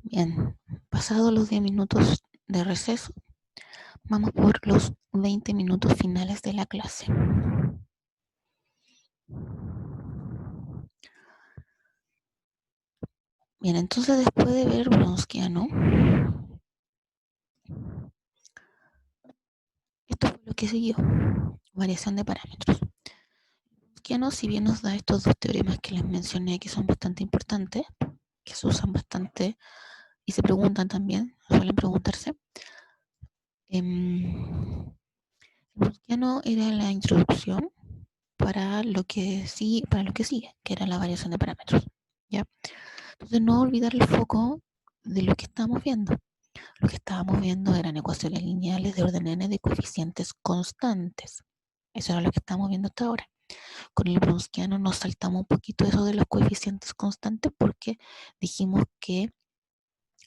[SPEAKER 1] Bien, pasados los 10 minutos de receso, vamos por los 20 minutos finales de la clase. Bien, entonces después de ver Browniano, esto fue lo que siguió. Variación de parámetros. Browniano, si bien nos da estos dos teoremas que les mencioné que son bastante importantes, que se usan bastante y se preguntan también, suelen preguntarse, Browniano era la introducción para lo que sigue, que era la variación de parámetros. ¿Ya? Entonces no olvidar el foco de lo que estamos viendo. Lo que estábamos viendo eran ecuaciones lineales de orden n de coeficientes constantes. Eso era lo que estamos viendo hasta ahora. Con el Browniano nos saltamos un poquito eso de los coeficientes constantes porque dijimos que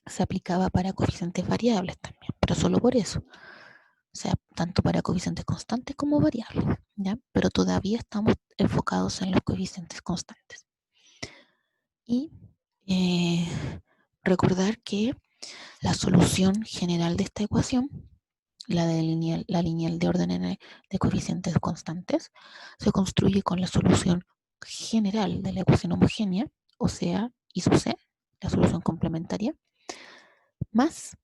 [SPEAKER 1] se aplicaba para coeficientes variables también, pero solo por eso. O sea, tanto para coeficientes constantes como variables, ¿ya? Pero todavía estamos enfocados en los coeficientes constantes. Y recordar que la solución general de esta ecuación, la lineal de orden n de coeficientes constantes, se construye con la solución general de la ecuación homogénea, o sea, I sub c, la solución complementaria, más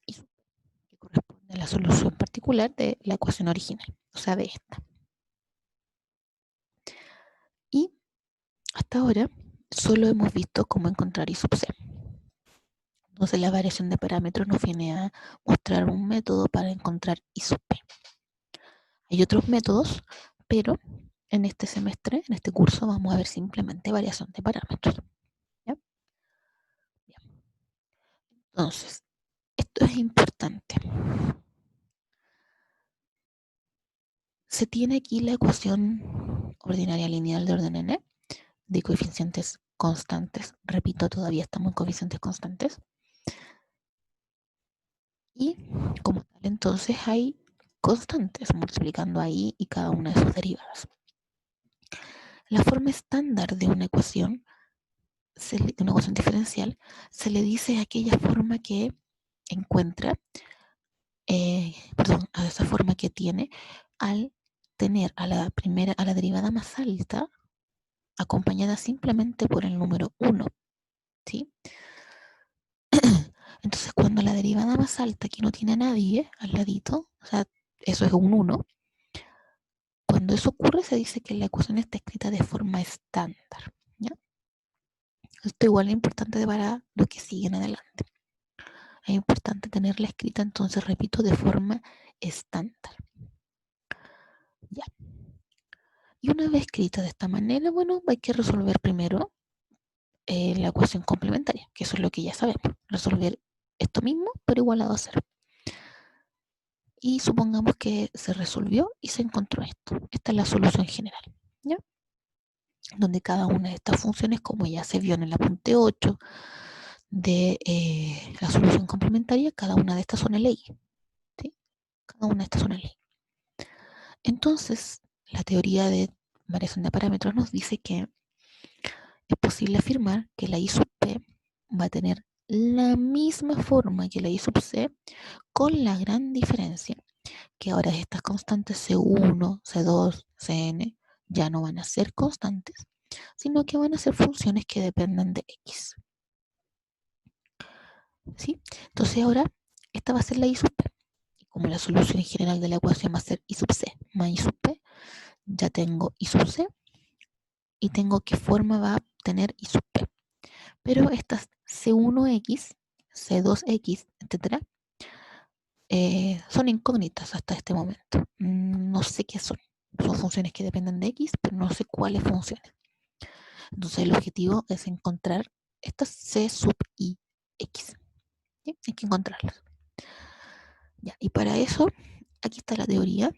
[SPEAKER 1] I sub p, que corresponde a la solución particular de la ecuación original, o sea, de esta. Y hasta ahora solo hemos visto cómo encontrar I sub c. Entonces la variación de parámetros nos viene a mostrar un método para encontrar I sub p. Hay otros métodos, pero en este semestre, en este curso, vamos a ver simplemente variación de parámetros. ¿Ya? Bien. Entonces, esto es importante. Se tiene aquí la ecuación ordinaria lineal de orden n de coeficientes constantes. Repito, todavía estamos en coeficientes constantes. Y como tal, entonces hay constantes multiplicando ahí y cada una de sus derivadas. La forma estándar de una ecuación, de una ecuación diferencial, se le dice aquella forma que encuentra, a esa forma que tiene al tener a la derivada más alta acompañada simplemente por el número 1, ¿sí? Entonces, cuando la derivada más alta aquí no tiene a nadie al ladito, o sea, eso es un 1, cuando eso ocurre se dice que la ecuación está escrita de forma estándar, ¿ya? Esto igual es importante para lo que sigue en adelante. Es importante tenerla escrita, entonces, repito, de forma estándar. Ya. Y una vez escrita de esta manera, bueno, hay que resolver primero la ecuación complementaria, que eso es lo que ya sabemos. Resolver esto mismo, pero igualado a 0. Y supongamos que se resolvió y se encontró esto. Esta es la solución general, ¿ya? Donde cada una de estas funciones, como ya se vio en el apunte 8 de la solución complementaria, cada una de estas son ley. ¿Sí? Cada una de estas son ley. Entonces, la teoría de variación de parámetros nos dice que es posible afirmar que la I sub P va a tener la misma forma que la I sub C, con la gran diferencia que ahora estas constantes C1, C2, Cn ya no van a ser constantes, sino que van a ser funciones que dependan de X. ¿Sí? Entonces ahora esta va a ser la I sub P. Y como la solución general de la ecuación va a ser I sub C más I sub P, ya tengo I sub C y tengo qué forma va a tener I sub P. Pero estas C1X, C2X, etcétera, son incógnitas hasta este momento. No sé qué son. Son funciones que dependen de X, pero no sé cuáles funciones. Entonces el objetivo es encontrar estas C sub I X. ¿Sí? Hay que encontrarlas. Ya, y para eso, aquí está la teoría,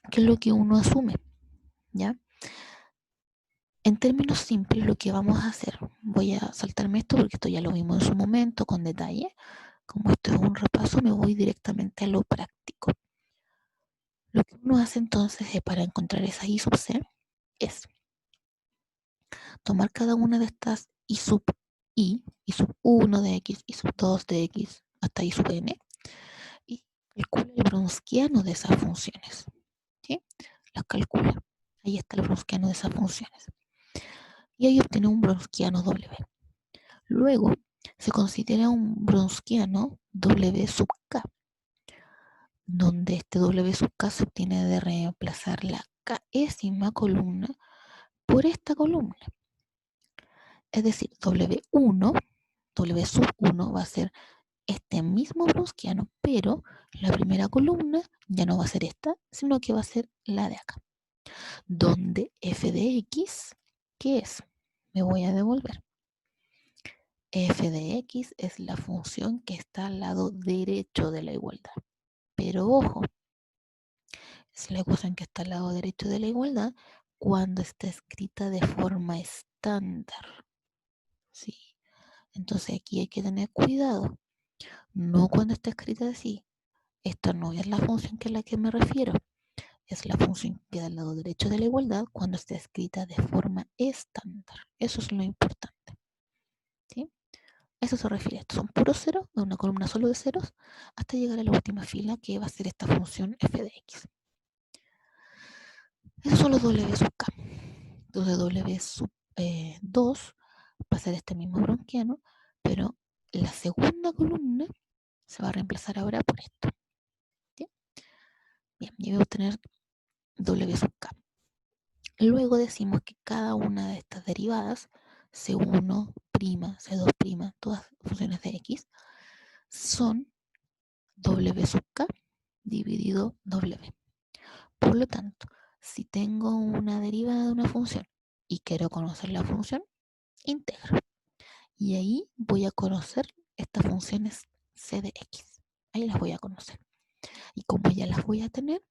[SPEAKER 1] que es lo que uno asume. ¿Ya? En términos simples, lo que vamos a hacer, voy a saltarme esto porque esto ya lo vimos en su momento con detalle. Como esto es un repaso, me voy directamente a lo práctico. Lo que uno hace entonces es, para encontrar esa I sub C, es tomar cada una de estas I sub I sub 1 de X, I sub 2 de X, hasta I sub N, y calcula el bronsquiano de esas funciones. ¿Sí? Las calcula. Ahí está el bronsquiano de esas funciones. Y ahí obtiene un bronsquiano W. Luego se considera un bronsquiano W sub K, donde este W sub K se obtiene de reemplazar la késima columna por esta columna. Es decir, W1, W sub 1 va a ser este mismo bronsquiano, pero la primera columna ya no va a ser esta, sino que va a ser la de acá. Donde f de x, ¿qué es? Me voy a devolver. F de x es la función que está al lado derecho de la igualdad. Pero ojo, es la ecuación que está al lado derecho de la igualdad cuando está escrita de forma estándar. ¿Sí? Entonces aquí hay que tener cuidado. No cuando está escrita así. Esta no es la función a la que me refiero. Es la función que queda al lado derecho de la igualdad cuando está escrita de forma estándar. Eso es lo importante. ¿Sí? A eso se refiere. Estos son puros ceros, de una columna solo de ceros, hasta llegar a la última fila que va a ser esta función f de x. Esos son los W sub k. Entonces W sub 2 va a ser este mismo bronsquiano, pero la segunda columna se va a reemplazar ahora por esto. ¿Sí? Bien, y voy a obtener W sub k. Luego decimos que cada una de estas derivadas, C1', C2', todas funciones de x, son W sub k dividido W. Por lo tanto, si tengo una derivada de una función y quiero conocer la función, integro. Y ahí voy a conocer estas funciones c de x. Ahí las voy a conocer. Y como ya las voy a tener,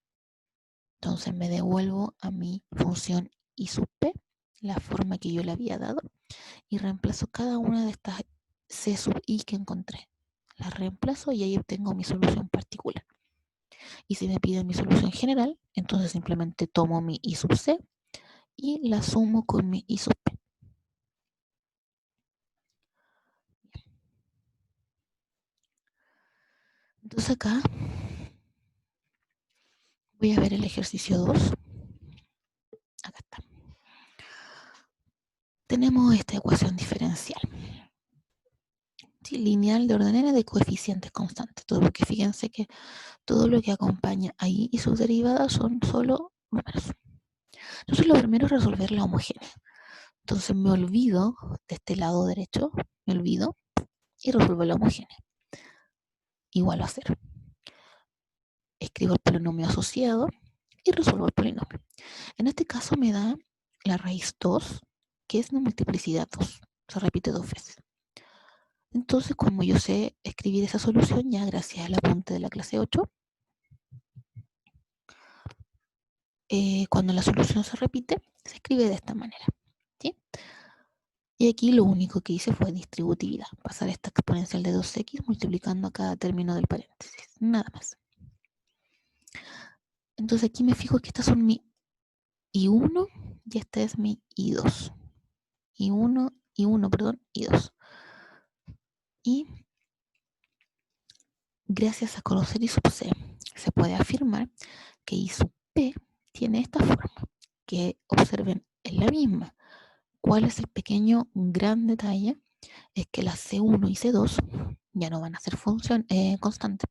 [SPEAKER 1] entonces me devuelvo a mi función i sub p, la forma que yo le había dado, y reemplazo cada una de estas c sub i que encontré. Las reemplazo y ahí obtengo mi solución particular. Y si me piden mi solución general, entonces simplemente tomo mi i sub c y la sumo con mi i sub p. Entonces acá voy a ver el ejercicio 2. Acá está. Tenemos esta ecuación diferencial. ¿Sí? Lineal de orden n de coeficientes constantes. Todo porque fíjense que todo lo que acompaña ahí y sus derivadas son solo números. Entonces lo primero es resolver la homogénea. Entonces me olvido de este lado derecho, me olvido y resuelvo la homogénea. Igual a 0. Escribo el polinomio asociado y resuelvo el polinomio. En este caso me da la raíz 2, que es una multiplicidad 2. Se repite 2 veces. Entonces, como yo sé escribir esa solución, ya gracias al apunte de la clase 8, cuando la solución se repite, se escribe de esta manera. ¿Sí? Y aquí lo único que hice fue distributividad, pasar esta exponencial de 2x multiplicando a cada término del paréntesis, nada más. Entonces aquí me fijo que estas son mi I1 y esta es mi I2. I1, I2. Y gracias a conocer I sub C, se puede afirmar que I sub P tiene esta forma, que observen es la misma. ¿Cuál es el pequeño gran detalle? Es que las C1 y C2 ya no van a ser constantes,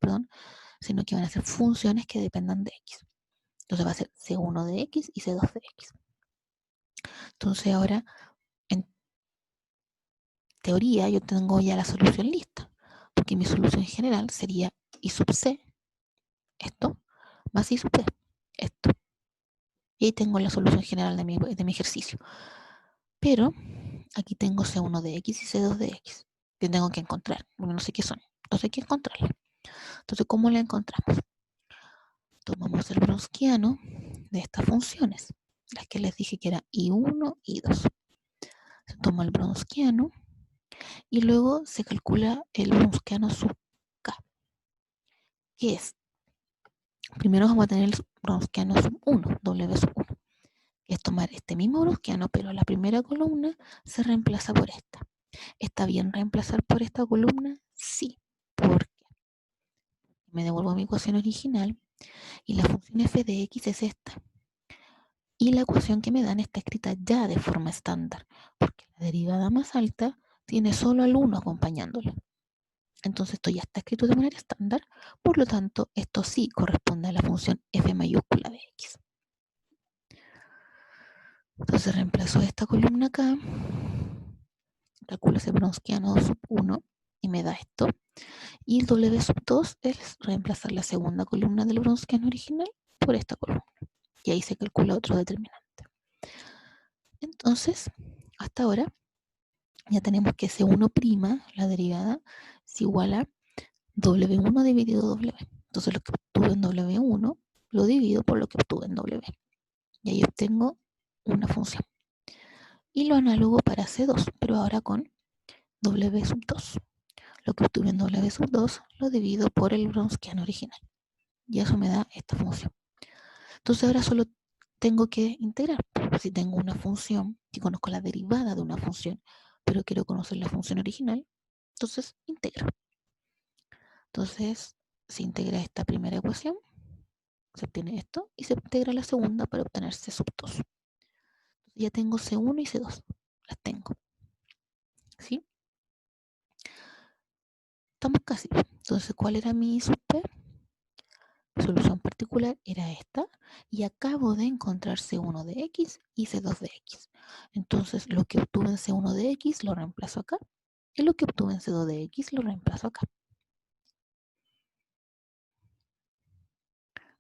[SPEAKER 1] sino que van a ser funciones que dependan de X. Entonces va a ser C1 de X y C2 de X. Entonces ahora, en teoría, yo tengo ya la solución lista, porque mi solución general sería I sub C, esto, más I sub P, esto. Y ahí tengo la solución general de mi ejercicio. Pero aquí tengo C1 de X y C2 de X, que tengo que encontrar, porque no sé qué son. Entonces hay que encontrarla. Entonces, ¿cómo la encontramos? Tomamos el bronsquiano de estas funciones, las que les dije que era I1 y I2. Se toma el bronsquiano y luego se calcula el bronsquiano sub K, que es, primero vamos a tener el bronsquiano sub 1, W sub 1, que es tomar este mismo bronsquiano, pero la primera columna se reemplaza por esta. ¿Está bien reemplazar por esta columna? Sí, porque me devuelvo mi ecuación original y la función f de x es esta. Y la ecuación que me dan está escrita ya de forma estándar, porque la derivada más alta tiene solo al 1 acompañándola. Entonces esto ya está escrito de manera estándar, por lo tanto esto sí corresponde a la función f mayúscula de x. Entonces reemplazo esta columna acá, calculo ese Browniano sub 1 y me da esto. Y el W sub 2 es reemplazar la segunda columna del Browniano original por esta columna. Y ahí se calcula otro determinante. Entonces, hasta ahora ya tenemos que C1', la derivada, es igual a W1 dividido W. Entonces lo que obtuve en W1 lo divido por lo que obtuve en W. Y ahí obtengo una función. Y lo análogo para C2, pero ahora con W sub 2. Lo que obtuve en W sub 2 lo divido por el Browniano original. Y eso me da esta función. Entonces ahora solo tengo que integrar. Si tengo una función, si conozco la derivada de una función, pero quiero conocer la función original, entonces integro. Entonces se integra esta primera ecuación, se obtiene esto, y se integra la segunda para obtener C sub 2. Entonces ya tengo C1 y C2, las tengo. ¿Sí? Estamos casi. Entonces, ¿cuál era mi I sub P? Mi solución particular era esta, y acabo de encontrar C1 de X y C2 de X. Entonces, lo que obtuve en C1 de X lo reemplazo acá, y lo que obtuve en C2 de X lo reemplazo acá.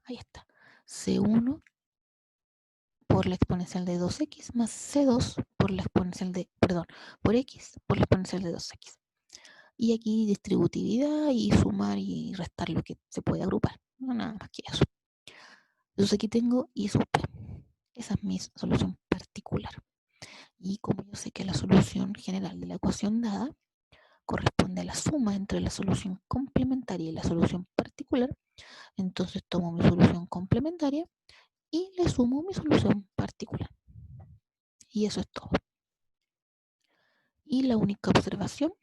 [SPEAKER 1] Ahí está. C1 por la exponencial de 2x más C2 por la exponencial de, perdón, por x por la exponencial de 2x. Y aquí distributividad y sumar y restar lo que se puede agrupar. No nada más que eso. Entonces aquí tengo I sub P. Esa es mi solución particular. Y como yo sé que la solución general de la ecuación dada corresponde a la suma entre la solución complementaria y la solución particular, entonces tomo mi solución complementaria y le sumo mi solución particular. Y eso es todo. Y la única observación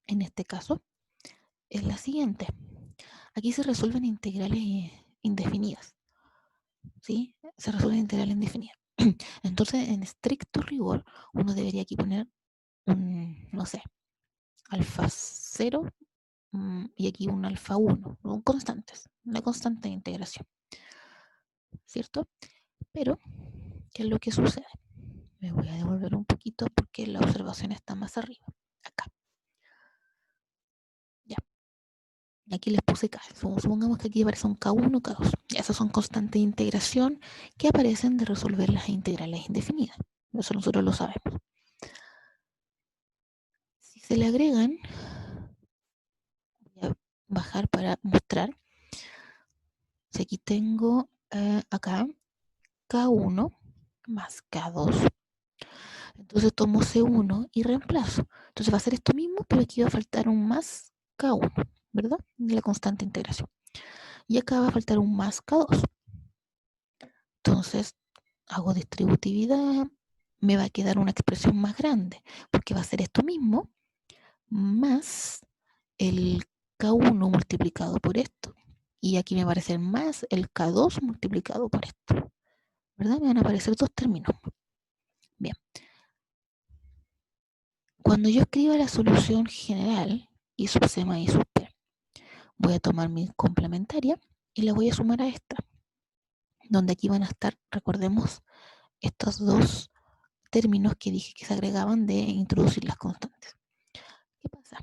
[SPEAKER 1] en este caso es la siguiente. Aquí se resuelven integrales indefinidas. ¿Sí? Se resuelven integrales indefinidas. Entonces, en estricto rigor, uno debería aquí poner un, no sé, alfa 0 y aquí un alfa 1, constantes, una constante de integración. ¿Cierto? Pero, ¿qué es lo que sucede? Me voy a devolver un poquito porque la observación está más arriba. Acá. Ya. Aquí les puse K. Supongamos que aquí aparece un K1, K2. Esas son constantes de integración que aparecen de resolver las integrales indefinidas. Eso nosotros lo sabemos. Si se le agregan, voy a bajar para mostrar. Si aquí tengo acá K1 más K2. Entonces tomo C1 y reemplazo. Entonces va a ser esto mismo, pero aquí va a faltar un más K1, ¿verdad? La constante de integración. Y acá va a faltar un más K2. Entonces hago distributividad, me va a quedar una expresión más grande, porque va a ser esto mismo, más el K1 multiplicado por esto. Y aquí me va a aparecer más el K2 multiplicado por esto. ¿Verdad? Me van a aparecer dos términos. Bien. Cuando yo escriba la solución general, I sub C más I sub P, voy a tomar mi complementaria y la voy a sumar a esta, donde aquí van a estar, recordemos, estos dos términos que dije que se agregaban de introducir las constantes. ¿Qué pasa?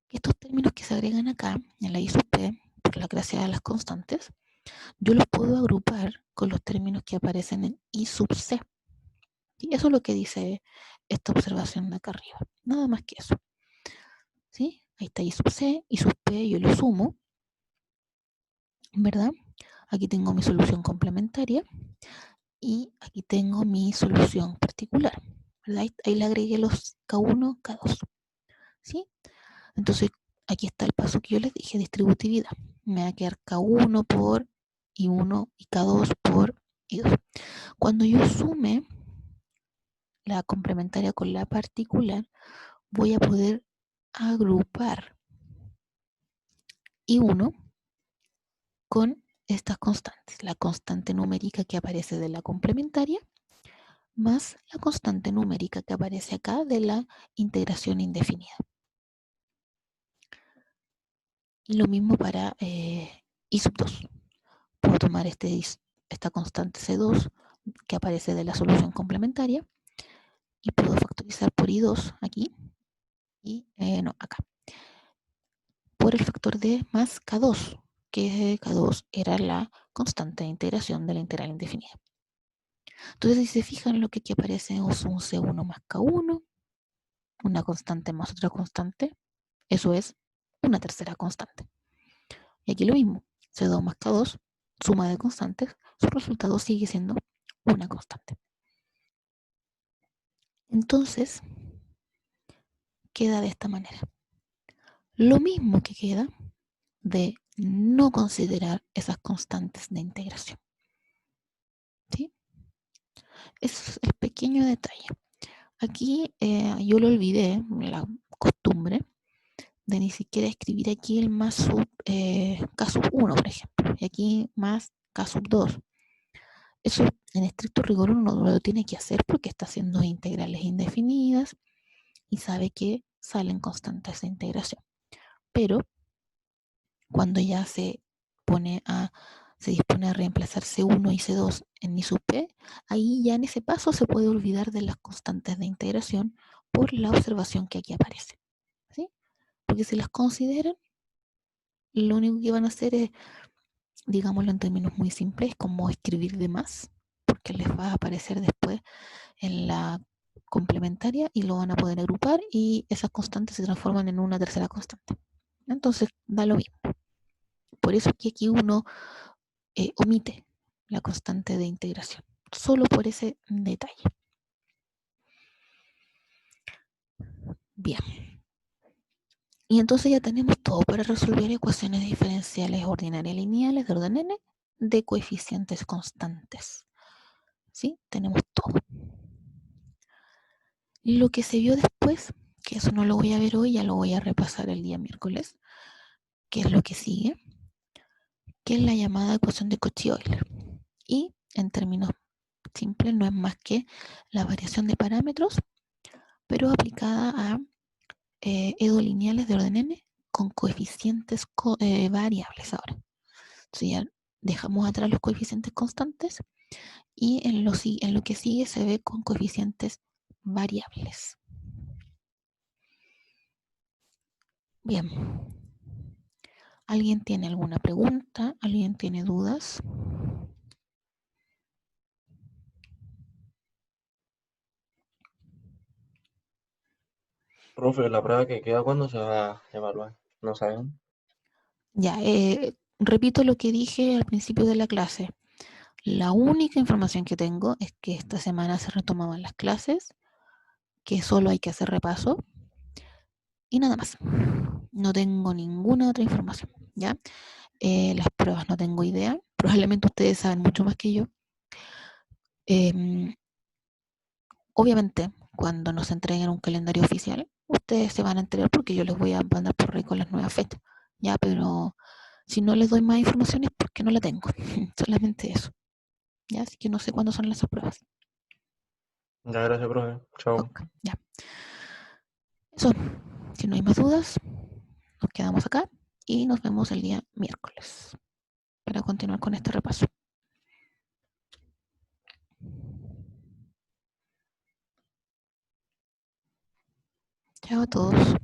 [SPEAKER 1] Que estos términos que se agregan acá, en la I sub P, por la gracia de las constantes, yo los puedo agrupar con los términos que aparecen en I sub C. Y eso es lo que dice esta observación de acá arriba. Nada más que eso. ¿Sí? Ahí está I sub C, I sub P, yo lo sumo, ¿verdad? Aquí tengo mi solución complementaria y aquí tengo mi solución particular, ¿verdad? Ahí le agregué los K1, K2, ¿sí? Entonces, aquí está el paso que yo les dije, distributividad. Me va a quedar K1 por I1 y K2 por I2. Cuando yo sume la complementaria con la particular, voy a poder agrupar I1 con estas constantes. La constante numérica que aparece de la complementaria más la constante numérica que aparece acá de la integración indefinida. Y lo mismo para I sub 2. Puedo tomar esta constante C2 que aparece de la solución complementaria y puedo factorizar por I2 aquí y no, acá. Por el factor de más K2, que K2 era la constante de integración de la integral indefinida. Entonces, si se fijan, lo que aquí aparece es un C1 más K1, una constante más otra constante, eso es una tercera constante. Y aquí lo mismo, C2 más K2, suma de constantes, su resultado sigue siendo una constante. Entonces, queda de esta manera. Lo mismo que queda de no considerar esas constantes de integración. ¿Sí? Ese es el pequeño detalle. Aquí yo lo olvidé, la costumbre de ni siquiera escribir aquí el más sub K sub 1, por ejemplo, y aquí más K sub 2. Eso en estricto rigor uno no lo tiene que hacer porque está haciendo integrales indefinidas y sabe que salen constantes de integración. Pero cuando ya se dispone a reemplazar C1 y C2 en I sub P, ahí ya en ese paso se puede olvidar de las constantes de integración por la observación que aquí aparece. ¿Sí? Porque si las consideran, lo único que van a hacer es, digámoslo en términos muy simples, como escribir de más, porque les va a aparecer después en la complementaria y lo van a poder agrupar y esas constantes se transforman en una tercera constante. Entonces da lo mismo. Por eso que aquí uno omite la constante de integración, solo por ese detalle. Bien. Y entonces ya tenemos todo para resolver ecuaciones diferenciales ordinarias lineales de orden n de coeficientes constantes. ¿Sí? Tenemos todo. Lo que se vio después, que eso no lo voy a ver hoy, ya lo voy a repasar el día miércoles, que es lo que sigue, que es la llamada ecuación de Cauchy-Euler. Y en términos simples no es más que la variación de parámetros, pero aplicada a lineales de orden n con coeficientes variables ahora. Entonces ya dejamos atrás los coeficientes constantes y en lo que sigue se ve con coeficientes variables. Bien. ¿Alguien tiene alguna pregunta? ¿Alguien tiene dudas?
[SPEAKER 2] Profe, la prueba que queda, ¿cuándo se va a evaluar? ¿No saben?
[SPEAKER 1] Ya, repito lo que dije al principio de la clase. La única información que tengo es que esta semana se retomaban las clases, que solo hay que hacer repaso y nada más. No tengo ninguna otra información, ¿ya? Las pruebas no tengo idea. Probablemente ustedes saben mucho más que yo. Obviamente, cuando nos entreguen un calendario oficial, ustedes se van a enterar porque yo les voy a mandar por ahí con las nuevas fechas, ¿ya? Pero si no les doy más información es porque no la tengo. Solamente eso, ¿ya? Así que no sé cuándo son las pruebas.
[SPEAKER 2] Ya, gracias, profe. Chao.
[SPEAKER 1] Ok, ya. Eso, si no hay más dudas, nos quedamos acá y nos vemos el día miércoles para continuar con este repaso. Chao a todos.